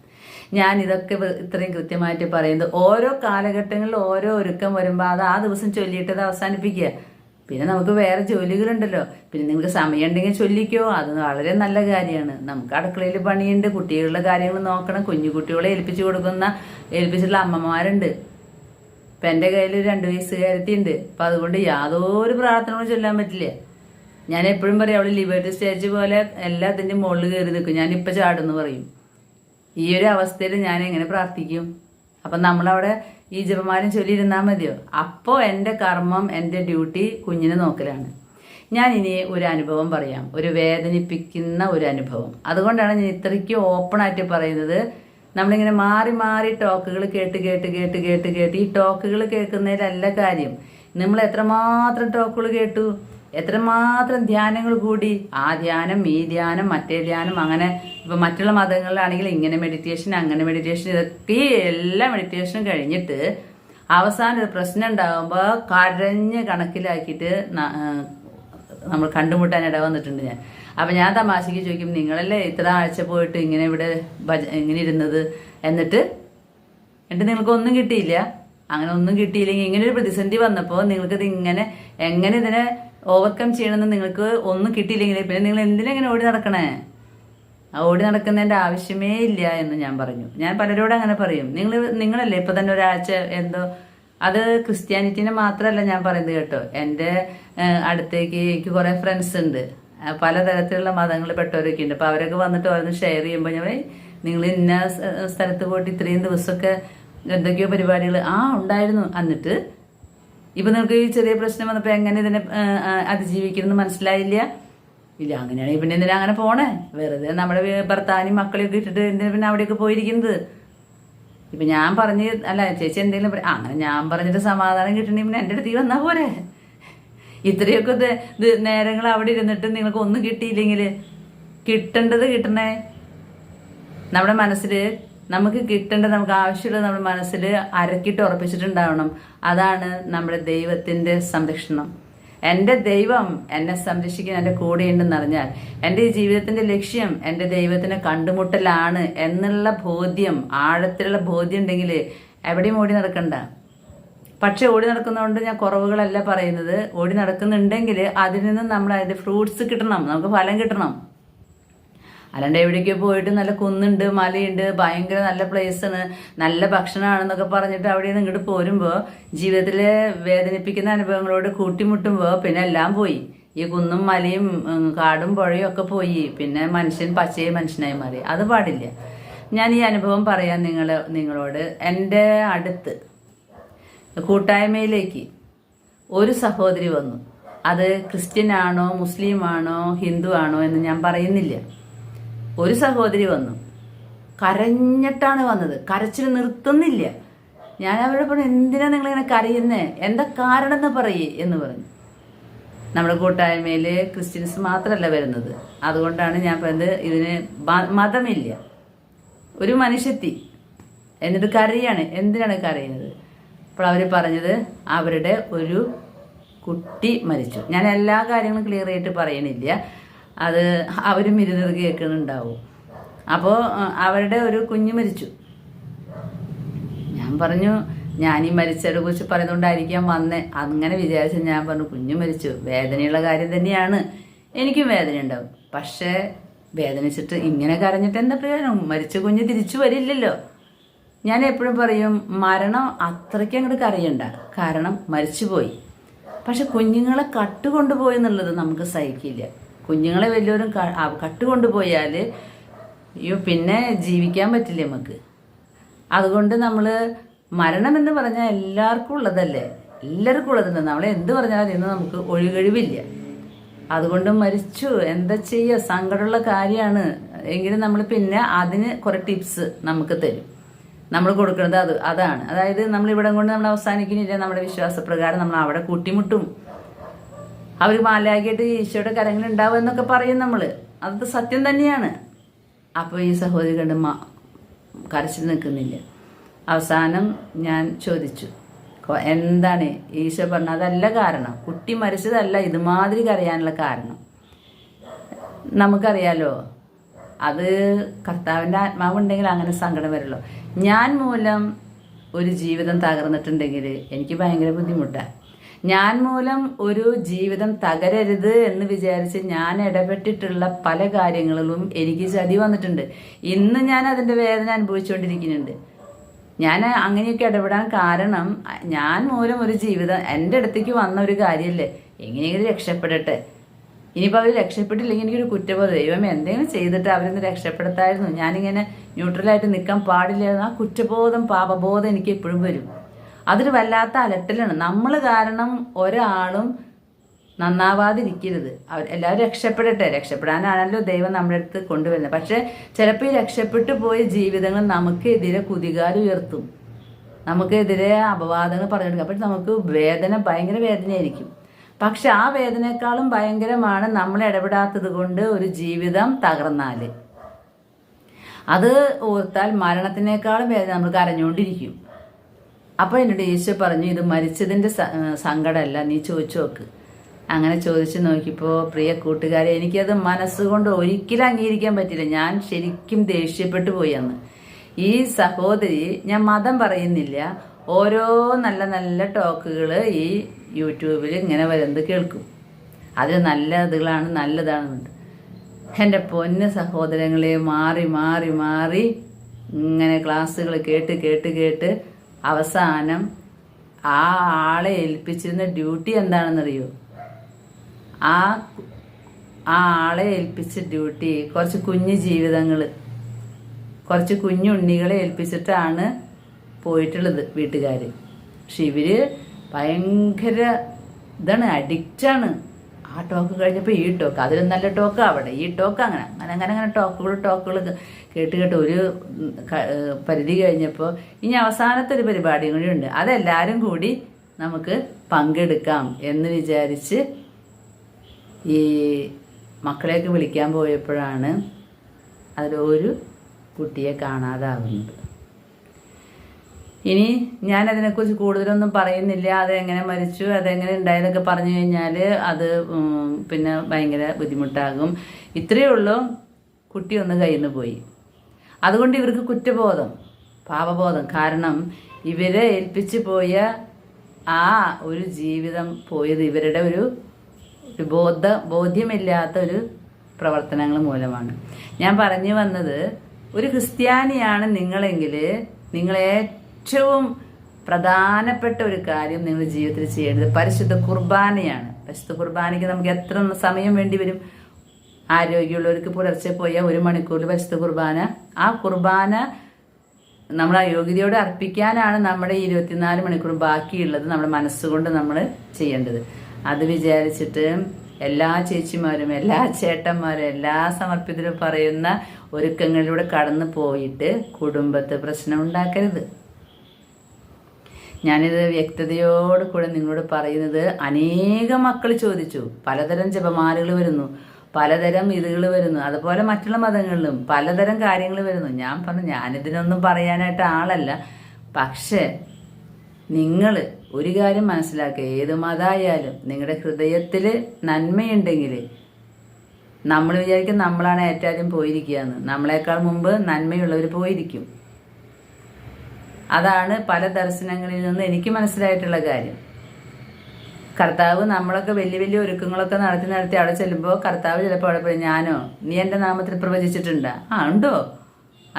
ഞാൻ ഇതൊക്കെ ഇത്രയും കൃത്യമായിട്ട് പറയുന്നത് ഓരോ കാലഘട്ടങ്ങളിൽ ഓരോ ഒരുക്കം വരുമ്പോൾ അത് ആ ദിവസം ചൊല്ലിയിട്ട് അത് അവസാനിപ്പിക്കുക. പിന്നെ നമുക്ക് വേറെ ജോലികളുണ്ടല്ലോ. പിന്നെ നിങ്ങൾക്ക് സമയം ഉണ്ടെങ്കിൽ ചൊല്ലിക്കോ, അത് വളരെ നല്ല കാര്യമാണ്. നമുക്ക് അടുക്കളയിൽ പണിയുണ്ട്, കുട്ടികളുടെ കാര്യങ്ങൾ നോക്കണം, കുഞ്ഞു കുട്ടികളെ ഏൽപ്പിച്ചിട്ടുള്ള അമ്മമാരുണ്ട്. ഇപ്പം എൻ്റെ കയ്യിൽ 2 വയസ്സുകാരത്തി ഉണ്ട്. അപ്പം അതുകൊണ്ട് യാതൊരു പ്രാർത്ഥനകളും ചൊല്ലാൻ പറ്റില്ല. ഞാൻ എപ്പോഴും പറയും അവൾ ലിബർട്ടി സ്റ്റേജ് പോലെ എല്ലാത്തിൻ്റെയും മുകളിൽ കയറി നിൽക്കും, ഞാനിപ്പോൾ ചാടുന്നു പറയും. ഈ ഒരു അവസ്ഥയിൽ ഞാൻ എങ്ങനെ പ്രാർത്ഥിക്കും? അപ്പം നമ്മളവിടെ ഈ ജപമാരം ചൊല്ലിയിരുന്നാൽ മതിയോ? അപ്പോൾ എൻ്റെ കർമ്മം, എൻ്റെ ഡ്യൂട്ടി കുഞ്ഞിനെ നോക്കലാണ്. ഞാൻ ഇനി ഒരു അനുഭവം പറയാം, ഒരു വേദനിപ്പിക്കുന്ന ഒരു അനുഭവം. അതുകൊണ്ടാണ് ഞാൻ ഇത്രയ്ക്ക് ഓപ്പണായിട്ട് പറയുന്നത്. നമ്മളിങ്ങനെ മാറി മാറി ടോക്കുകൾ കേട്ട് ഈ ടോക്കുകൾ കേൾക്കുന്നതിലല്ല കാര്യം. നമ്മൾ എത്രമാത്രം ടോക്കുകൾ കേട്ടു, എത്രമാത്രം ധ്യാനങ്ങൾ കൂടി, ആ ധ്യാനം ഈ ധ്യാനം മറ്റേ ധ്യാനം, അങ്ങനെ ഇപ്പം മറ്റുള്ള മതങ്ങളിലാണെങ്കിൽ ഇങ്ങനെ മെഡിറ്റേഷൻ അങ്ങനെ മെഡിറ്റേഷൻ, ഇതൊക്കെ എല്ലാ മെഡിറ്റേഷനും കഴിഞ്ഞിട്ട് അവസാനം ഒരു പ്രശ്നം ഉണ്ടാകുമ്പോൾ കരഞ്ഞ് കണക്കിലാക്കിയിട്ട് നമ്മൾ കണ്ടുമുട്ടാൻ ഇട വന്നിട്ടുണ്ട് ഞാൻ. അപ്പം ഞാൻ തമാശയ്ക്ക് ചോദിക്കും, നിങ്ങളല്ലേ ഇത്ര ആഴ്ച പോയിട്ട് ഇങ്ങനെ ഇവിടെ ഇങ്ങനെ ഇരുന്നത്, എന്നിട്ട് നിങ്ങൾക്കൊന്നും കിട്ടിയില്ല? അങ്ങനെ ഒന്നും കിട്ടിയില്ലെങ്കിൽ ഇങ്ങനെ ഒരു പ്രതിസന്ധി വന്നപ്പോൾ നിങ്ങൾക്കിത് എങ്ങനെ ഇതിനെ ഓവർകം ചെയ്യണമെന്ന് നിങ്ങൾക്ക് ഒന്നും കിട്ടിയില്ലെങ്കിൽ പിന്നെ നിങ്ങൾ എന്തിനെങ്ങനെ ഓടി നടക്കണേ? ഓടി നടക്കുന്നതിൻ്റെ ആവശ്യമേ ഇല്ല എന്ന് ഞാൻ പറഞ്ഞു. ഞാൻ പലരോടും അങ്ങനെ പറയും. നിങ്ങളല്ലേ ഇപ്പം തന്നെ ഒരാഴ്ച എന്തോ, അത് ക്രിസ്ത്യാനിറ്റിനെ മാത്രമല്ല ഞാൻ പറയുന്നത് കേട്ടോ. എൻ്റെ അടുത്തേക്ക് എനിക്ക് കുറേ ഫ്രണ്ട്സ് ഉണ്ട്, പലതരത്തിലുള്ള മതങ്ങളിൽ പെട്ടവരൊക്കെ ഉണ്ട്. അപ്പോൾ അവരൊക്കെ വന്നിട്ട് ഓരോന്ന് ഷെയർ ചെയ്യുമ്പോൾ ഞാൻ നിങ്ങൾ ഇന്ന സ്ഥലത്ത് പോയിട്ട് ഇത്രയും ദിവസമൊക്കെ എന്തൊക്കെയോ പരിപാടികൾ ഉണ്ടായിരുന്നു, എന്നിട്ട് ഇപ്പം നിങ്ങൾക്ക് ഈ ചെറിയ പ്രശ്നം വന്നപ്പോൾ എങ്ങനെ ഇതിനെ അതിജീവിക്കണമെന്ന് മനസ്സിലായില്ല? ഇല്ല, അങ്ങനെയാണെങ്കിൽ പിന്നെ എന്തിനാ അങ്ങനെ പോണേ? വെറുതെ നമ്മുടെ ഭർത്താവിനും മക്കളെയൊക്കെ ഇട്ടിട്ട് എന്തിനാ പിന്നെ അവിടെയൊക്കെ പോയിരിക്കുന്നത്? ഇപ്പം ഞാൻ പറഞ്ഞ് അല്ല ചേച്ചി എന്തെങ്കിലും അങ്ങനെ ഞാൻ പറഞ്ഞിട്ട് സമാധാനം കിട്ടണമെങ്കിൽ പിന്നെ എൻ്റെ അടുത്തേക്ക് വന്നാൽ പോരെ? ഇത്രയൊക്കെ നേരങ്ങൾ അവിടെ ഇരുന്നിട്ട് നിങ്ങൾക്ക് ഒന്നും കിട്ടിയില്ലെങ്കിൽ കിട്ടേണ്ടത് കിട്ടണേ. നമ്മുടെ മനസ്സിൽ നമുക്ക് കിട്ടേണ്ടത്, നമുക്ക് ആവശ്യമുള്ളത് നമ്മുടെ മനസ്സിൽ അരക്കിട്ട് ഉറപ്പിച്ചിട്ടുണ്ടാവണം. അതാണ് നമ്മുടെ ദൈവത്തിൻ്റെ സംരക്ഷണം. എൻ്റെ ദൈവം എന്നെ സംരക്ഷിക്കാൻ എൻ്റെ കൂടെയുണ്ടെന്ന് അറിഞ്ഞാൽ എൻ്റെ ഈ ജീവിതത്തിൻ്റെ ലക്ഷ്യം എൻ്റെ ദൈവത്തിനെ കണ്ടുമുട്ടലാണ് എന്നുള്ള ബോധ്യം, ആഴത്തിലുള്ള ബോധ്യം ഉണ്ടെങ്കിൽ എവിടെയും ഓടി നടക്കണ്ട. പക്ഷെ ഓടി നടക്കുന്നതുകൊണ്ട് ഞാൻ കുറവുകളല്ല പറയുന്നത്. ഓടി നടക്കുന്നുണ്ടെങ്കിൽ അതിൽ നിന്ന് നമ്മൾ അതിൻ്റെ ഫ്രൂട്ട്സ് കിട്ടണം, നമുക്ക് ഫലം കിട്ടണം. അല്ലാണ്ട് എവിടേക്കോ പോയിട്ട് നല്ല കുന്നുണ്ട്, മലയുണ്ട്, ഭയങ്കര നല്ല പ്ലേസാണ്, നല്ല ഭക്ഷണമാണെന്നൊക്കെ പറഞ്ഞിട്ട് അവിടെ നിന്ന് ഇങ്ങോട്ട് പോരുമ്പോൾ ജീവിതത്തിലെ വേദനിപ്പിക്കുന്ന അനുഭവങ്ങളോട് കൂട്ടിമുട്ടുമ്പോൾ പിന്നെ എല്ലാം പോയി. ഈ കുന്നും മലയും കാടും പുഴയും ഒക്കെ പോയി. പിന്നെ മനുഷ്യൻ പച്ചയെ മനുഷ്യനായി മാറി. അത് പാടില്ല. ഞാൻ ഈ അനുഭവം പറയാൻ നിങ്ങളോട്. എൻ്റെ അടുത്ത് കൂട്ടായ്മയിലേക്ക് ഒരു സഹോദരി വന്നു. അത് ക്രിസ്ത്യൻ ആണോ മുസ്ലിം ആണോ ഹിന്ദു ആണോ എന്ന് ഞാൻ പറയുന്നില്ല. ഒരു സഹോദരി വന്നു, കരഞ്ഞിട്ടാണ് വന്നത്. കരച്ചിൽ നിർത്തുന്നില്ല. ഞാൻ അവരോട് പറഞ്ഞു, എന്തിനാ നിങ്ങളിങ്ങനെ കരയുന്നേ, എന്താ കാരണം എന്ന് പറയേ എന്ന് പറഞ്ഞു. നമ്മുടെ കൂട്ടായ്മയിൽ ക്രിസ്ത്യൻസ് മാത്രമല്ല വരുന്നത്, അതുകൊണ്ടാണ് ഞാൻ പറയുന്നത്. ഇതിന് മതമില്ല, ഒരു മനുഷ്യത്തി. എന്നിട്ട് കരയാണ്. എന്തിനാണ് കരയുന്നത്? അപ്പോൾ അവർ പറഞ്ഞത് അവരുടെ ഒരു കുട്ടി മരിച്ചു. ഞാൻ എല്ലാ കാര്യങ്ങളും ക്ലിയർ ആയിട്ട് പറയണില്ല, അത് അവരും ഇരുന്നത് കേൾക്കുന്നുണ്ടാവും. അപ്പോൾ അവരുടെ ഒരു കുഞ്ഞ് മരിച്ചു. ഞാൻ പറഞ്ഞു, ഞാൻ ഈ മരിച്ചവരെ കുറിച്ച് പറയുന്നതുകൊണ്ടായിരിക്കാം വന്നേ. അങ്ങനെ വിചാരിച്ച് ഞാൻ പറഞ്ഞു, കുഞ്ഞ് മരിച്ചു, വേദനയുള്ള കാര്യം തന്നെയാണ്, എനിക്കും വേദന ഉണ്ടാവും. പക്ഷേ വേദനിച്ചിട്ട് ഇങ്ങനെ കരഞ്ഞിട്ട് എന്താ പ്രയോജനം? മരിച്ച കുഞ്ഞ് തിരിച്ചു വരില്ലല്ലോ. ഞാൻ എപ്പോഴും പറയും, മരണം അത്രയ്ക്ക് അങ്ങോട്ട് കരയണ്ട, കാരണം മരിച്ചുപോയി. പക്ഷെ കുഞ്ഞുങ്ങളെ കട്ടുകൊണ്ടുപോയി എന്നുള്ളത് നമുക്ക് സഹിക്കില്ല. കുഞ്ഞുങ്ങളെ വലിയവരും കട്ടുകൊണ്ടുപോയാൽ പിന്നെ ജീവിക്കാൻ പറ്റില്ല നമുക്ക്. അതുകൊണ്ട് നമ്മൾ മരണം എന്ന് പറഞ്ഞാൽ എല്ലാവർക്കും ഉള്ളതല്ലേ, എല്ലാവർക്കും ഉള്ളതല്ലേ. നമ്മളെ എന്ത് പറഞ്ഞാലും ഇന്ന് നമുക്ക് ഒഴികഴിവില്ല. അതുകൊണ്ട് മരിച്ചു, എന്താ ചെയ്യുക, സങ്കടമുള്ള കാര്യമാണ്. എങ്കിലും നമ്മൾ പിന്നെ അതിന് കുറേ ടിപ്സ് നമുക്ക് തരും. നമ്മൾ കൊടുക്കുന്നത് അതാണ്. അതായത് നമ്മൾ ഇവിടെ കൊണ്ട് നമ്മൾ അവസാനിക്കുന്നില്ല. നമ്മുടെ വിശ്വാസപ്രകാരം നമ്മൾ അവിടെ കൂട്ടിമുട്ടും. അവർ മാലാഖിയായിട്ട് ഈശോയുടെ കരങ്ങൾ ഉണ്ടാവും എന്നൊക്കെ പറയും നമ്മൾ. അത് സത്യം തന്നെയാണ്. അപ്പോൾ ഈ സഹോദരി കണ്ട് കരച്ചിൽ നിൽക്കുന്നില്ല. അവസാനം ഞാൻ ചോദിച്ചു, എന്താണ്? ഈശോ പറഞ്ഞ അതല്ല കാരണം, കുട്ടി മരിച്ചതല്ല ഇതുമാതിരി കരയാനുള്ള കാരണം. നമുക്കറിയാലോ, അത് കർത്താവിൻ്റെ ആത്മാവുണ്ടെങ്കിൽ അങ്ങനെ സങ്കടം വരുള്ളൂ. ഞാൻ മൂലം ഒരു ജീവിതം തകർന്നിട്ടുണ്ടെങ്കിൽ എനിക്ക് ഭയങ്കര ബുദ്ധിമുട്ടാണ്. ഞാൻ മൂലം ഒരു ജീവിതം തകരരുത് എന്ന് വിചാരിച്ച് ഞാൻ ഇടപെട്ടിട്ടുള്ള പല കാര്യങ്ങളിലും എനിക്ക് ചതി വന്നിട്ടുണ്ട്. ഇന്ന് ഞാൻ അതിൻ്റെ വേദന അനുഭവിച്ചുകൊണ്ടിരിക്കുന്നുണ്ട്. ഞാൻ അങ്ങനെയൊക്കെ ഇടപെടാൻ കാരണം ഞാൻ മൂലം ഒരു ജീവിതം എൻ്റെ അടുത്തേക്ക് വന്ന ഒരു കാര്യമല്ലേ, എങ്ങനെയെങ്കിലും രക്ഷപ്പെടട്ടെ. ഇനിയിപ്പോൾ അവർ രക്ഷപ്പെട്ടില്ലെങ്കിൽ എനിക്കൊരു കുറ്റബോധം, ദൈവം എന്തെങ്കിലും ചെയ്തിട്ട് അവരൊന്ന് രക്ഷപ്പെടുത്തായിരുന്നു, ഞാനിങ്ങനെ ന്യൂട്രലായിട്ട് നിൽക്കാൻ പാടില്ലായിരുന്നു. ആ കുറ്റബോധം പാപബോധം എനിക്ക് എപ്പോഴും വരും. അതൊരു വല്ലാത്ത അലട്ടലാണ്. നമ്മൾ കാരണം ഒരാളും നന്നാവാതിരിക്കരുത്. എല്ലാവരും രക്ഷപ്പെടട്ടെ, രക്ഷപ്പെടാനാണല്ലോ ദൈവം നമ്മുടെ അടുത്ത് കൊണ്ടുവരുന്നത്. പക്ഷെ ചിലപ്പോൾ ഈ രക്ഷപ്പെട്ടു പോയ ജീവിതങ്ങൾ നമുക്കെതിരെ കുതികാൽ ഉയർത്തും, നമുക്കെതിരെ അപവാദങ്ങൾ പറഞ്ഞെടുക്കും. അപ്പോൾ നമുക്ക് വേദന, ഭയങ്കര വേദനയായിരിക്കും. പക്ഷെ ആ വേദനയെക്കാളും ഭയങ്കരമാണ് നമ്മൾ ഇടപെടാത്തത് കൊണ്ട് ഒരു ജീവിതം തകർന്നാൽ. അത് ഓർത്താൽ മരണത്തിനേക്കാളും വേദന നമ്മൾ കരഞ്ഞുകൊണ്ടിരിക്കും. അപ്പോൾ എന്നോട് ഈശോ പറഞ്ഞു, ഇത് മരിച്ചതിൻ്റെ സങ്കടമല്ല, നീ ചോദിച്ചു നോക്ക്. അങ്ങനെ ചോദിച്ചു നോക്കിയപ്പോൾ പ്രിയ കൂട്ടുകാരെ, എനിക്കത് മനസ്സുകൊണ്ട് ഒരിക്കലും അംഗീകരിക്കാൻ പറ്റില്ല. ഞാൻ ശരിക്കും ദേഷ്യപ്പെട്ടു പോയി അന്ന്. ഈ സഹോദരി, ഞാൻ മതം പറയുന്നില്ല, ഓരോ നല്ല നല്ല ടോക്കുകൾ ഈ യൂട്യൂബിൽ ഇങ്ങനെ വരുന്നത് കേൾക്കും. അതിൽ നല്ല ഇതുകളാണ്, നല്ലതാണെന്നുണ്ട്. എൻ്റെ പൊന്ന് സഹോദരങ്ങളെ, മാറി മാറി മാറി ഇങ്ങനെ ക്ലാസ്സുകൾ കേട്ട് കേട്ട് കേട്ട് അവസാനം ആ ആളെ ഏൽപ്പിച്ചിരുന്ന ഡ്യൂട്ടി എന്താണെന്നറിയോ? ആ ആളെ ഏൽപ്പിച്ച ഡ്യൂട്ടി കുറച്ച് കുഞ്ഞു ജീവിതങ്ങൾ, കുറച്ച് കുഞ്ഞുണ്ണികളെ ഏൽപ്പിച്ചിട്ടാണ് പോയിട്ടുള്ളത് വീട്ടുകാർ. പക്ഷെ ഇവർ ഭയങ്കര ഇതാണ്, അഡിക്റ്റാണ്. ആ ടോക്ക് കഴിഞ്ഞപ്പോൾ ഈ ടോക്ക്, അതിലും നല്ല ടോക്ക് അവിടെ, ഈ ടോക്ക്, അങ്ങനെ അങ്ങനെ അങ്ങനെ അങ്ങനെ ടോക്കുകൾ കേട്ട് കേട്ട് ഒരു പരിധി കഴിഞ്ഞപ്പോൾ ഇനി അവസാനത്തെ ഒരു പരിപാടിയും കൂടി ഉണ്ട്, അതെല്ലാവരും കൂടി നമുക്ക് പങ്കെടുക്കാം എന്ന് വിചാരിച്ച് ഈ മക്കളെയൊക്കെ വിളിക്കാൻ പോയപ്പോഴാണ് അതിലൊരു കുട്ടിയെ കാണാതാവുന്നത്. ഇനി ഞാൻ അതിനെക്കുറിച്ച് കൂടുതലൊന്നും പറയുന്നില്ല. അതെങ്ങനെ മരിച്ചു, അതെങ്ങനെ ഉണ്ടായതൊക്കെ പറഞ്ഞു കഴിഞ്ഞാൽ അത് പിന്നെ ഭയങ്കര ബുദ്ധിമുട്ടാകും. ഇത്രയേ ഉള്ളൂ, കുട്ടി ഒന്ന് കയ്യിൽ നിന്ന് പോയി. അതുകൊണ്ട് ഇവർക്ക് കുറ്റബോധം, പാപബോധം. കാരണം ഇവരെ ഏൽപ്പിച്ചു പോയ ആ ഒരു ജീവിതം പോയത് ഇവരുടെ ഒരു ബോധ്യമില്ലാത്ത ഒരു പ്രവർത്തനങ്ങൾ മൂലമാണ്. ഞാൻ പറഞ്ഞു വന്നത്, ഒരു ക്രിസ്ത്യാനിയാണ് നിങ്ങളെങ്കിൽ നിങ്ങൾ ഏറ്റവും പ്രധാനപ്പെട്ട ഒരു കാര്യം നിങ്ങളുടെ ജീവിതത്തിൽ ചെയ്യേണ്ടത് പരിശുദ്ധ കുർബാനയാണ്. പരിശുദ്ധ കുർബാനയ്ക്ക് നമുക്ക് എത്ര സമയം വേണ്ടി വരും? ആരോഗ്യമുള്ളവർക്ക് പുലർച്ചെ പോയാൽ 1 മണിക്കൂറിൽ പരിശുദ്ധ കുർബാന. ആ കുർബാന നമ്മൾ ആ യോഗ്യതയോടെ അർപ്പിക്കാനാണ് നമ്മുടെ 24 മണിക്കൂറും ബാക്കിയുള്ളത് നമ്മുടെ മനസ്സുകൊണ്ട് നമ്മൾ ചെയ്യേണ്ടത്. അത് വിചാരിച്ചിട്ട് എല്ലാ ചേച്ചിമാരും എല്ലാ ചേട്ടന്മാരും എല്ലാ സമർപ്പിതരും പറയുന്ന ഒരുക്കങ്ങളിലൂടെ കടന്നു പോയിട്ട് കുടുംബത്തെ പ്രശ്നം ഉണ്ടാക്കരുത്. ഞാനിത് വ്യക്തതയോട് കൂടെ നിങ്ങളോട് പറയുന്നത്, അനേകം മക്കൾ ചോദിച്ചു. പലതരം ജപമാലകൾ വരുന്നു, പലതരം ഇതുകൾ വരുന്നു, അതുപോലെ മറ്റുള്ള മതങ്ങളിലും പലതരം കാര്യങ്ങൾ വരുന്നു. ഞാൻ പറഞ്ഞു, ഞാനിതിനൊന്നും പറയാനായിട്ട് ആളല്ല. പക്ഷേ നിങ്ങൾ ഒരു കാര്യം മനസ്സിലാക്കുക, ഏത് മതമായാലും നിങ്ങളുടെ ഹൃദയത്തിൽ നന്മയുണ്ടെങ്കിൽ, നമ്മൾ വിചാരിക്കും നമ്മളാണ് ഏറ്റവും പോയിരിക്കുകയെന്ന്. നമ്മളെക്കാൾ മുമ്പ് നന്മയുള്ളവർ പോയിരിക്കും. അതാണ് പല ദർശനങ്ങളിൽ നിന്ന് എനിക്ക് മനസ്സിലായിട്ടുള്ള കാര്യം. കർത്താവ് നമ്മളൊക്കെ വലിയ വലിയ ഒരുക്കങ്ങളൊക്കെ നടത്തി അവിടെ ചെല്ലുമ്പോൾ കർത്താവ് ചിലപ്പോൾ അവിടെ പോയി, ഞാനോ നീ എൻ്റെ നാമത്തിൽ പ്രവചിച്ചിട്ടുണ്ടോ? ആ ഉണ്ടോ?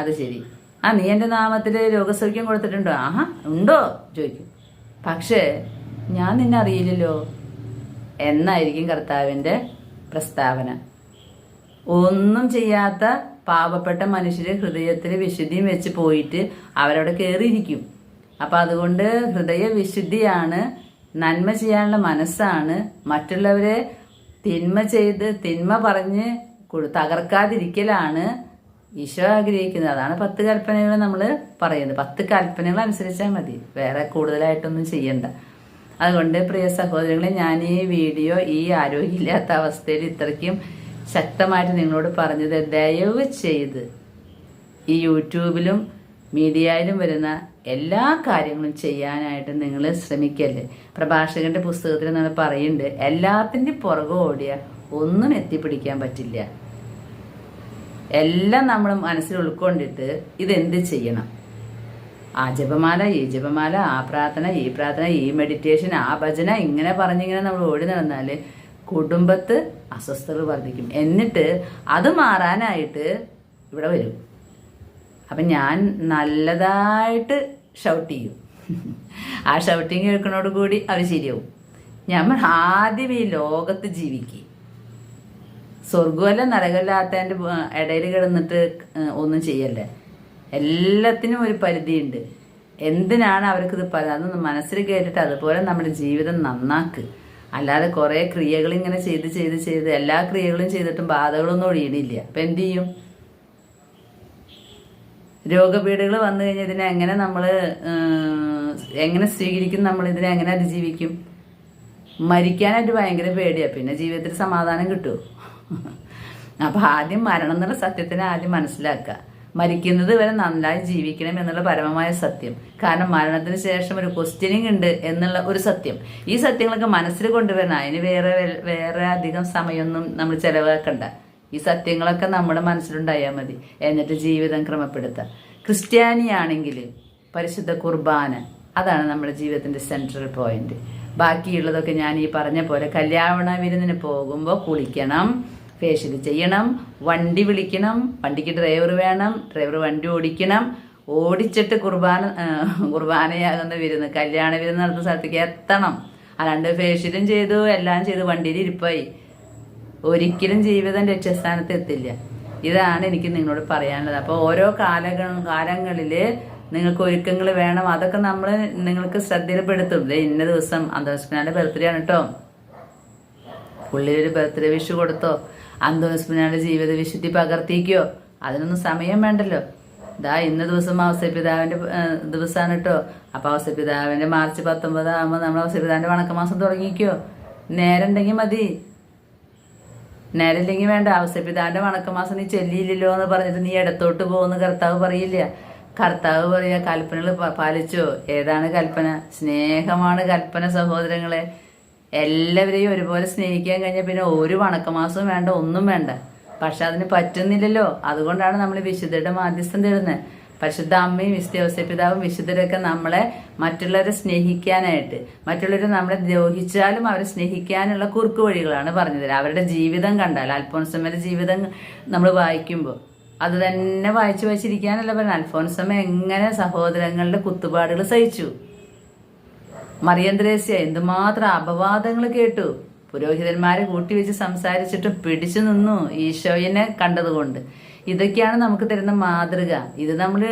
അത് ശരി. ആ നീ എൻ്റെ നാമത്തിൽ രോഗസൗഖ്യം കൊടുത്തിട്ടുണ്ടോ? ആഹാ ഉണ്ടോ ചോദിക്കും. പക്ഷേ ഞാൻ നിന്നെ അറിയില്ലല്ലോ എന്നായിരിക്കും കർത്താവിൻ്റെ പ്രസ്താവന. ഒന്നും ചെയ്യാത്ത പാവപ്പെട്ട മനുഷ്യർ ഹൃദയത്തിൽ വിശുദ്ധിയും വെച്ച് പോയിട്ട് അവരവിടെ കയറിയിരിക്കും. അപ്പം അതുകൊണ്ട് ഹൃദയ വിശുദ്ധിയാണ്, നന്മ ചെയ്യാനുള്ള മനസ്സാണ്, മറ്റുള്ളവരെ തിന്മ പറഞ്ഞ് തകർക്കാതിരിക്കലാണ് ഈശോ ആഗ്രഹിക്കുന്നത്. അതാണ് 10 കൽപ്പനകൾ നമ്മൾ പറയുന്നത്. 10 കൽപ്പനകൾ അനുസരിച്ചാൽ മതി, വേറെ കൂടുതലായിട്ടൊന്നും ചെയ്യണ്ട. അതുകൊണ്ട് പ്രിയ സഹോദരങ്ങളെ, ഞാൻ ഈ വീഡിയോ ഈ ആരോഗ്യമില്ലാത്ത അവസ്ഥയിൽ ഇത്രയ്ക്കും ശക്തമായിട്ട് നിങ്ങളോട് പറഞ്ഞത്, ദയവ് ചെയ്ത് ഈ യൂട്യൂബിലും മീഡിയയിലും വരുന്ന എല്ലാ കാര്യങ്ങളും ചെയ്യാനായിട്ട് നിങ്ങൾ ശ്രമിക്കല്ലേ. പ്രഭാഷകന്റെ പുസ്തകത്തിൽ നമ്മൾ പറയുന്നുണ്ട്, എല്ലാത്തിൻ്റെ പുറകെ ഓടിയ ഒന്നും എത്തിപ്പിടിക്കാൻ പറ്റില്ല. എല്ലാം നമ്മൾ മനസ്സിൽ ഉൾക്കൊണ്ടിട്ട് ഇതെന്ത് ചെയ്യണം, ആ ജപമാല, ഈ ജപമാല, ആ പ്രാർത്ഥന, ഈ പ്രാർത്ഥന, ഈ മെഡിറ്റേഷൻ, ആ ഭജന, ഇങ്ങനെ പറഞ്ഞിങ്ങനെ നമ്മൾ ഓടി നടന്നാൽ കുടുംബത്ത് അസ്വസ്ഥതകൾ വർദ്ധിക്കും. എന്നിട്ട് അത് മാറാനായിട്ട് ഇവിടെ വരും. അപ്പം ഞാൻ നല്ലതായിട്ട് ഷൗട്ട് ചെയ്യും. ആ ഷൗട്ടിങ് കേൾക്കുന്നതോട് കൂടി അവർ ശരിയാവും. നമ്മൾ ആദ്യം ഈ ലോകത്ത് ജീവിക്കുക, സ്വർഗമല്ല നരകമില്ലാത്തതിൻ്റെ ഇടയിൽ കിടന്നിട്ട് ഒന്നും ചെയ്യല്ലേ. എല്ലാത്തിനും ഒരു പരിധിയുണ്ട്. എന്തിനാണ് അവർക്കിത് അതൊന്ന് മനസ്സിൽ കേട്ടിട്ട് അതുപോലെ നമ്മുടെ ജീവിതം നന്നാക്ക്. അല്ലാതെ കുറേ ക്രിയകൾ ഇങ്ങനെ ചെയ്ത് എല്ലാ ക്രിയകളും ചെയ്തിട്ടും ബാധകളൊന്നും ഒഴിയണില്ല. അപ്പം എന്തു ചെയ്യും? രോഗപീഠകൾ വന്നു കഴിഞ്ഞാൽ ഇതിനെ എങ്ങനെ നമ്മൾ എങ്ങനെ സ്വീകരിക്കും? നമ്മൾ ഇതിനെ എങ്ങനെ അതിജീവിക്കും? മരിക്കാനായിട്ട് ഭയങ്കര പേടിയാണ്. പിന്നെ ജീവിതത്തിൽ സമാധാനം കിട്ടുമോ? അപ്പം ആദ്യം മരണം എന്നുള്ള സത്യത്തിനെ ആദ്യം മനസ്സിലാക്കുക. മരിക്കുന്നത് വരെ നന്നായി ജീവിക്കണം എന്നുള്ള പരമമായ സത്യം. കാരണം മരണത്തിന് ശേഷം ഒരു ക്വസ്റ്റ്യനിങ് ഉണ്ട് എന്നുള്ള ഒരു സത്യം. ഈ സത്യങ്ങളൊക്കെ മനസ്സിൽ കൊണ്ടുവരണം. അതിന് വേറെ അധികം സമയമൊന്നും നമ്മൾ ചിലവാക്കണ്ട. ഈ സത്യങ്ങളൊക്കെ നമ്മുടെ മനസ്സിലുണ്ടായാൽ മതി. എന്നിട്ട് ജീവിതം ക്രമപ്പെടുത്തുക. ക്രിസ്ത്യാനിയാണെങ്കിൽ പരിശുദ്ധ കുർബാന, അതാണ് നമ്മുടെ ജീവിതത്തിൻ്റെ സെൻട്രൽ പോയിന്റ്. ബാക്കിയുള്ളതൊക്കെ ഞാൻ ഈ പറഞ്ഞ പോലെ കല്യാണ വിരുന്നിന് പോകുമ്പോൾ കുളിക്കണം, ഫേഷ്യൽ ചെയ്യണം, വണ്ടി വിളിക്കണം, വണ്ടിക്ക് ഡ്രൈവർ വേണം, ഡ്രൈവർ വണ്ടി ഓടിച്ചിട്ട് കുർബാനയാകുന്ന വിരുന്ന്, കല്യാണ വിരുന്ന് നടത്തുന്ന സ്ഥലത്തേക്ക് എത്തണം. അല്ലാണ്ട് ഫേഷ്യലും ചെയ്തു എല്ലാം ചെയ്തു വണ്ടിയിൽ ഇരിപ്പായി ഒരിക്കലും ജീവിതം ലക്ഷ്യസ്ഥാനത്ത് എത്തില്ല. ഇതാണ് എനിക്ക് നിങ്ങളോട് പറയാനുള്ളത്. അപ്പോൾ ഓരോ കാലങ്ങളിൽ നിങ്ങൾക്ക് ഒരുക്കങ്ങൾ വേണം. അതൊക്കെ നമ്മൾ നിങ്ങൾക്ക് ശ്രദ്ധയിൽപ്പെടുത്തും. ഇന്ന ദിവസം അന്തോണിസ്പിനാന്റെ ബർത്ത്ഡേ ആണ് കേട്ടോ, പുള്ളിയൊരു ബർത്ത്ഡേ വിഷ് കൊടുത്തോ, അന്തോണിസ്പിനാന്റെ ജീവിത വിശുദ്ധി പകർത്തിക്കോ. അതിനൊന്നും സമയം വേണ്ടല്ലോ. ഇന്ന ദിവസം ഔസേപ്പിതാവിന്റെ ദിവസമാണ് കേട്ടോ. അപ്പോൾ ഔസേപ്പിതാവിന്റെ മാർച്ച് 19 ആകുമ്പോൾ നമ്മൾ ഔസേപ്പിതാവിന്റെ വണക്കമാസം തുടങ്ങിക്കോ. നേരമുണ്ടെങ്കിൽ മതി, നേരമില്ലെങ്കിൽ വേണ്ട. ഔസേപ്പിതാവിന്റെ വണക്കമാസം നീ ചെല്ലിയില്ലല്ലോ എന്ന് പറഞ്ഞിട്ട് നീ ഇടത്തോട്ട് പോകുന്ന കർത്താവ് പറയില്ല. കർത്താവ് പറയാ കൽപ്പനകൾ പാലിച്ചോ. ഏതാണ് കൽപ്പന? സ്നേഹമാണ് കൽപ്പന സഹോദരങ്ങളെ. എല്ലാവരെയും ഒരുപോലെ സ്നേഹിക്കാൻ കഴിഞ്ഞാൽ പിന്നെ ഒരു വണക്കമാസവും വേണ്ട, ഒന്നും വേണ്ട. പക്ഷെ അതിന് പറ്റുന്നില്ലല്ലോ. അതുകൊണ്ടാണ് നമ്മൾ വിശുദ്ധരുടെ മാധ്യസ്ഥം തേടുന്നത്. പരിശുദ്ധ അമ്മയും വിശുദ്ധ ഔസേപ്പിതാവും വിശുദ്ധരൊക്കെ നമ്മളെ മറ്റുള്ളവരെ സ്നേഹിക്കാനായിട്ട്, മറ്റുള്ളവർ നമ്മളെ ദ്രോഹിച്ചാലും അവരെ സ്നേഹിക്കാനുള്ള കുറുക്കു വഴികളാണ് പറഞ്ഞു തരാം. അവരുടെ ജീവിതം കണ്ടാൽ, അൽഫോൻസമ്മയുടെ ജീവിതം നമ്മൾ വായിക്കുമ്പോൾ അത് തന്നെ വായിച്ചു വായിച്ചിരിക്കാനല്ല പറയുന്നത്. അൽഫോൻസമ്മ എങ്ങനെ സഹോദരങ്ങളുടെ കുത്തുപാടുകൾ സഹിച്ചു. മറിയം ത്രേസ്യ എന്തുമാത്രം അപവാദങ്ങൾ കേട്ടു. പുരോഹിതന്മാരെ കൂട്ടിവെച്ച് സംസാരിച്ചിട്ടും പിടിച്ചു നിന്നു ഈശോയിനെ കണ്ടതുകൊണ്ട്. ഇതൊക്കെയാണ് നമുക്ക് തരുന്ന മാതൃക. ഇത് നമ്മൾ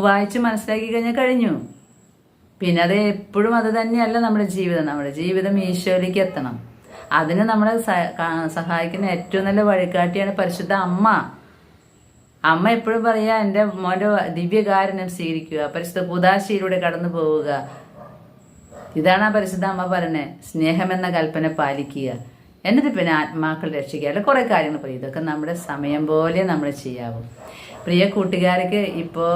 വായിച്ച് മനസ്സിലാക്കി കഴിഞ്ഞാൽ കഴിഞ്ഞു. പിന്നെ അത് എപ്പോഴും അത് തന്നെയല്ല നമ്മുടെ ജീവിതം. നമ്മുടെ ജീവിതം ഈശോയിലേക്ക് എത്തണം. അതിന് നമ്മളെ സഹായിക്കുന്ന ഏറ്റവും നല്ല വഴികാട്ടിയാണ് പരിശുദ്ധ അമ്മ. അമ്മ എപ്പോഴും പറയാ, എൻ്റെ മോൻ്റെ ദിവ്യകാരുണ്യം സ്വീകരിക്കുക, പരിശുദ്ധ കുദാശയിലൂടെ കടന്നു പോവുക. ഇതാണ് ആ പരിശുദ്ധ അമ്മ പറഞ്ഞേ, സ്നേഹമെന്ന കൽപ്പന പാലിക്കുക, എന്നിട്ട് പിന്നെ ആത്മാക്കൾ രക്ഷിക്കുക. അല്ല കുറേ കാര്യങ്ങൾ പറയും. ഇതൊക്കെ നമ്മുടെ സമയം പോലെ നമ്മൾ ചെയ്യാവും. പ്രിയ കൂട്ടുകാർക്ക് ഇപ്പോൾ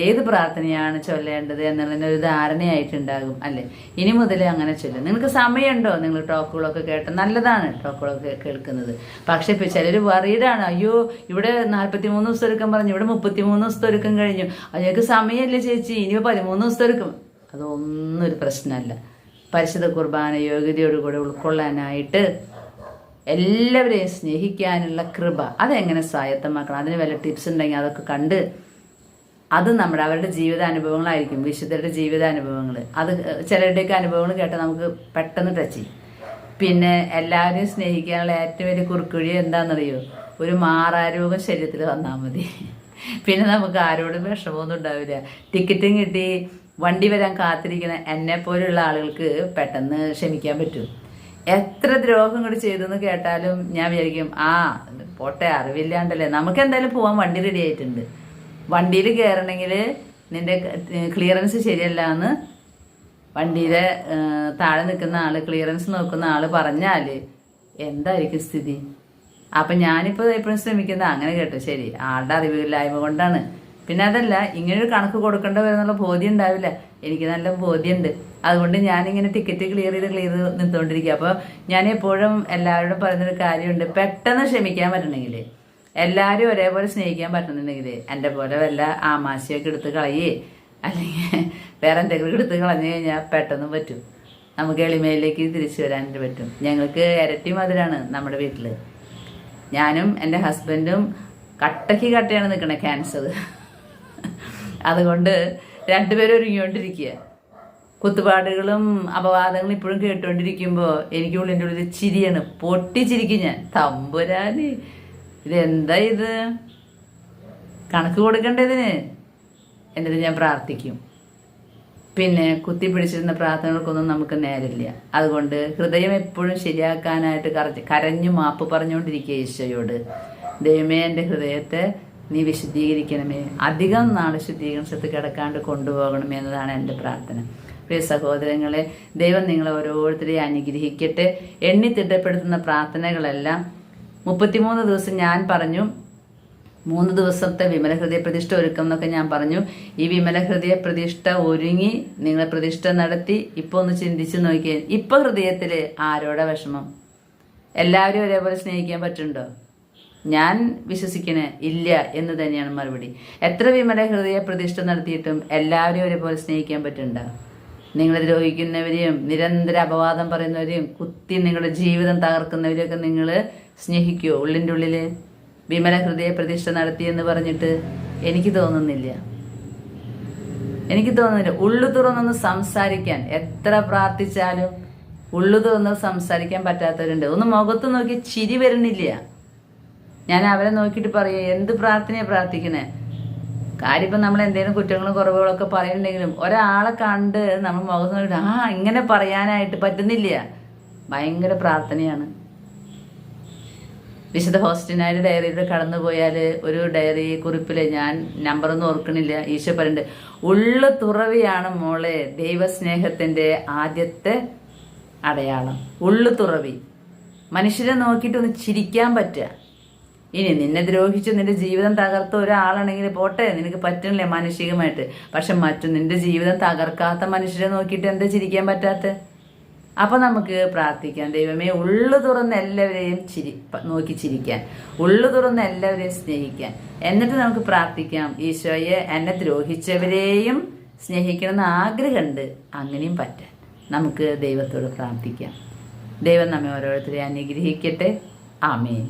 ഏത് പ്രാർത്ഥനയാണ് ചൊല്ലേണ്ടത് എന്നുള്ളതിന് ഒരു ധാരണയായിട്ടുണ്ടാകും അല്ലേ? ഇനി മുതൽ അങ്ങനെ ചൊല്ലും. നിങ്ങൾക്ക് സമയമുണ്ടോ? നിങ്ങൾ ടോക്കുകളൊക്കെ കേട്ട് നല്ലതാണ് ടോക്കുകളൊക്കെ കേൾക്കുന്നത്. പക്ഷെ ഇപ്പോൾ ചിലർ വറീഡാണ്. അയ്യോ, ഇവിടെ 43 ദിവസം ഒരുക്കം പറഞ്ഞു, ഇവിടെ 33 ദിവസത്തെ ഒരുക്കം കഴിഞ്ഞു, അതിനൊക്കെ സമയമില്ല ചേച്ചി, ഇനി 13 ദിവസത്തെ ഒരുക്കം. അതൊന്നും ഒരു പ്രശ്നമല്ല. പരിശുദ്ധ കുർബാന യോഗ്യതയോടുകൂടെ ഉൾക്കൊള്ളാനായിട്ട് എല്ലാവരെയും സ്നേഹിക്കാനുള്ള കൃപ അതെങ്ങനെ സ്വായത്തമാക്കണം, അതിന് വല്ല ടിപ്സ് ഉണ്ടെങ്കിൽ അതൊക്കെ കണ്ട് അത് നമ്മുടെ അവരുടെ ജീവിതാനുഭവങ്ങളായിരിക്കും, വിശുദ്ധരുടെ ജീവിതാനുഭവങ്ങൾ. അത് ചിലരുടെയൊക്കെ അനുഭവങ്ങൾ കേട്ടാൽ നമുക്ക് പെട്ടെന്ന് ടച്ച് ചെയ്യും. പിന്നെ എല്ലാവരെയും സ്നേഹിക്കാനുള്ള ഏറ്റവും വലിയ കുറുക്കുവഴി എന്താണെന്നറിയോ? ഒരു മാറാരോഗം ശരീരത്തിൽ വന്നാൽ മതി. പിന്നെ നമുക്ക് ആരോടും വിഷമമൊന്നും ഉണ്ടാവില്ല. ടിക്കറ്റും കിട്ടി വണ്ടി വരാൻ കാത്തിരിക്കുന്ന എന്നെ പോലുള്ള ആളുകൾക്ക് പെട്ടെന്ന് ക്ഷമിക്കാൻ പറ്റും. എത്ര ദ്രോഹം കൂടി ചെയ്തെന്ന് കേട്ടാലും ഞാൻ വിചാരിക്കും, പോട്ടെ, അറിവില്ലാണ്ടല്ലേ, നമുക്ക് എന്തായാലും പോവാൻ വണ്ടി റെഡി ആയിട്ടുണ്ട്. വണ്ടിയിൽ കയറണമെങ്കിൽ നിന്റെ ക്ലിയറൻസ് ശരിയല്ല എന്ന് വണ്ടിയുടെ താഴെ നിൽക്കുന്ന ആള്, ക്ലിയറൻസ് നോക്കുന്ന ആള് പറഞ്ഞാൽ എന്തായിരിക്കും സ്ഥിതി? അപ്പം ഞാനിപ്പോൾ എപ്പോഴും ശ്രമിക്കുന്നത് അങ്ങനെ കേട്ടോ, ശരി ആളുടെ അറിവില്ലായ്മ കൊണ്ടാണ്. പിന്നെ അതല്ല, ഇങ്ങനൊരു കണക്ക് കൊടുക്കേണ്ട വരുന്നുള്ള ബോധ്യം ഉണ്ടാവില്ല. എനിക്ക് നല്ല ബോധ്യമുണ്ട്. അതുകൊണ്ട് ഞാനിങ്ങനെ ടിക്കറ്റ് ക്ലിയർ ചെയ്ത് നിന്നുകൊണ്ടിരിക്കുക. അപ്പോൾ ഞാൻ എപ്പോഴും എല്ലാവരോടും പറയുന്നൊരു കാര്യമുണ്ട്, പെട്ടെന്ന് ക്ഷമിക്കാൻ പറ്റണമെങ്കിൽ, എല്ലാവരും ഒരേപോലെ സ്നേഹിക്കാൻ പറ്റുന്നുണ്ടെങ്കിൽ എൻ്റെ പോലെ വല്ല ആമാശയൊക്കെ എടുത്ത് കളയേ അല്ലെങ്കിൽ വേറെ എന്തെങ്കിലും എടുത്ത് കളഞ്ഞു കഴിഞ്ഞാൽ പെട്ടെന്ന് പറ്റും. നമുക്ക് എളിമയിലേക്ക് തിരിച്ചു വരാനായിട്ട് പറ്റും. ഞങ്ങൾക്ക് ഇരട്ടി മധുരമാണ് നമ്മുടെ വീട്ടിൽ. ഞാനും എൻ്റെ ഹസ്ബൻഡും കട്ടയാണ് നിൽക്കണേ, ക്യാൻസർ. അതുകൊണ്ട് രണ്ടുപേരും ഒരുങ്ങിക്കൊണ്ടിരിക്കുക. കുത്തുപാടുകളും അപവാദങ്ങളും ഇപ്പോഴും കേട്ടുകൊണ്ടിരിക്കുമ്പോൾ എനിക്ക് ഉള്ളിൻ്റെ ഉള്ളിൽ ചിരിയാണ്, പൊട്ടിച്ചിരിക്കും ഞാൻ. തമ്പുരാന്, ഇതെന്താ ഇത്? കണക്ക് കൊടുക്കേണ്ടതിന്. എന്നിട്ട് ഞാൻ പ്രാർത്ഥിക്കും. പിന്നെ കുത്തിപ്പിടിച്ചിരുന്ന പ്രാർത്ഥനകൾക്കൊന്നും നമുക്ക് നേരില്ല. അതുകൊണ്ട് ഹൃദയം എപ്പോഴും ശരിയാക്കാനായിട്ട് കരഞ്ഞു മാപ്പ് പറഞ്ഞുകൊണ്ടിരിക്കുക ഈശോയോട്. ദൈവമേ, എൻ്റെ ഹൃദയത്തെ നീ വിശുദ്ധീകരിക്കണമേ, അധികം നാൾ ശുദ്ധീകരണത്തിൽ കിടക്കാണ്ട് കൊണ്ടുപോകണമേ എന്നതാണ് എൻ്റെ പ്രാർത്ഥന. പ്രിയ സഹോദരങ്ങളെ, ദൈവം നിങ്ങളെ ഓരോരുത്തരെയും അനുഗ്രഹിക്കട്ടെ. എണ്ണിത്തിട്ടപ്പെടുത്തുന്ന പ്രാർത്ഥനകളെല്ലാം 33 ദിവസം ഞാൻ പറഞ്ഞു, 3 ദിവസത്തെ വിമല ഹൃദയ പ്രതിഷ്ഠ ഒരുക്കം എന്നൊക്കെ ഞാൻ പറഞ്ഞു. ഈ വിമല ഹൃദയ പ്രതിഷ്ഠ ഒരുങ്ങി നിങ്ങളെ പ്രതിഷ്ഠ നടത്തി ഇപ്പോൾ ഒന്ന് ചിന്തിച്ച് നോക്കിയേ, ഇപ്പൊ ഹൃദയത്തിൽ ആരോടെ വിഷമം? എല്ലാവരും ഒരേപോലെ സ്നേഹിക്കാൻ പറ്റുന്നുണ്ടോ? ഞാൻ വിശ്വസിക്കണേ ഇല്ല എന്ന് തന്നെയാണ് മറുപടി. എത്ര വിമല ഹൃദയ പ്രതിഷ്ഠ നടത്തിയിട്ടും എല്ലാവരെയും ഒരേപോലെ സ്നേഹിക്കാൻ പറ്റുന്നുണ്ടോ? നിങ്ങളെ ദ്രോഹിക്കുന്നവരെയും നിരന്തര അപവാദം പറയുന്നവരെയും കുത്തി നിങ്ങളുടെ ജീവിതം തകർക്കുന്നവരെയൊക്കെ നിങ്ങൾ സ്നേഹിക്കുമോ? ഉള്ളിൻ്റെ ഉള്ളിൽ വിമല ഹൃദയ പ്രതിഷ്ഠ നടത്തിയെന്ന് പറഞ്ഞിട്ട് എനിക്ക് തോന്നുന്നില്ല. ഉള്ളു തുറന്നൊന്ന് സംസാരിക്കാൻ എത്ര പ്രാർത്ഥിച്ചാലും ഉള്ളു തുറന്ന് സംസാരിക്കാൻ പറ്റാത്തവരുണ്ട്. ഒന്ന് മുഖത്ത് നോക്കി ചിരി വരുന്നില്ല. ഞാൻ അവരെ നോക്കിയിട്ട് പറയുക, എന്ത് പ്രാർത്ഥനയാണ് പ്രാർത്ഥിക്കണേ? കാര്യം ഇപ്പം നമ്മൾ എന്തെങ്കിലും കുറ്റങ്ങളും കുറവുകളൊക്കെ പറയുന്നുണ്ടെങ്കിലും ഒരാളെ കണ്ട് നമ്മൾ മുഖത്ത് നോക്കിയിട്ട് ഇങ്ങനെ പറയാനായിട്ട് പറ്റുന്നില്ല. ഭയങ്കര പ്രാർത്ഥനയാണ്. വിശുദ്ധ ഹോസ്റ്റിനായിട്ട് ഡയറിയിൽ കടന്നു പോയാൽ ഒരു ഡയറി കുറിപ്പിൽ, ഞാൻ നമ്പറൊന്നും ഓർക്കണില്ല, ഈശോ പറയുന്നുണ്ട്, ഉള്ളു തുറവിയാണ് മോളെ ദൈവസ്നേഹത്തിൻ്റെ ആദ്യത്തെ അടയാളം. ഉള്ളു തുറവി, മനുഷ്യരെ നോക്കിയിട്ട് ഒന്ന് ചിരിക്കാൻ പറ്റുക. ഇനി നിന്നെ ദ്രോഹിച്ചു നിന്റെ ജീവിതം തകർത്ത ഒരാളാണെങ്കിൽ പോട്ടെ, നിനക്ക് പറ്റണില്ലേ മാനുഷികമായിട്ട്. പക്ഷെ നിന്റെ ജീവിതം തകർക്കാത്ത മനുഷ്യരെ നോക്കിയിട്ട് എന്താ ചിരിക്കാൻ പറ്റാത്ത? അപ്പൊ നമുക്ക് പ്രാർത്ഥിക്കാം, ദൈവമേ ഉള്ളു തുറന്ന് എല്ലാവരെയും നോക്കി ചിരിക്കാൻ, ഉള്ളു തുറന്ന് എല്ലാവരെയും സ്നേഹിക്കാൻ. എന്നിട്ട് നമുക്ക് പ്രാർത്ഥിക്കാം, ഈശോയെ എന്നെ ദ്രോഹിച്ചവരെയും സ്നേഹിക്കണമെന്ന് ആഗ്രഹമുണ്ട്, അങ്ങനെയും പറ്റാൻ നമുക്ക് ദൈവത്തോട് പ്രാർത്ഥിക്കാം. ദൈവം നമ്മെ ഓരോരുത്തരെയും അനുഗ്രഹിക്കട്ടെ. ആമേൻ.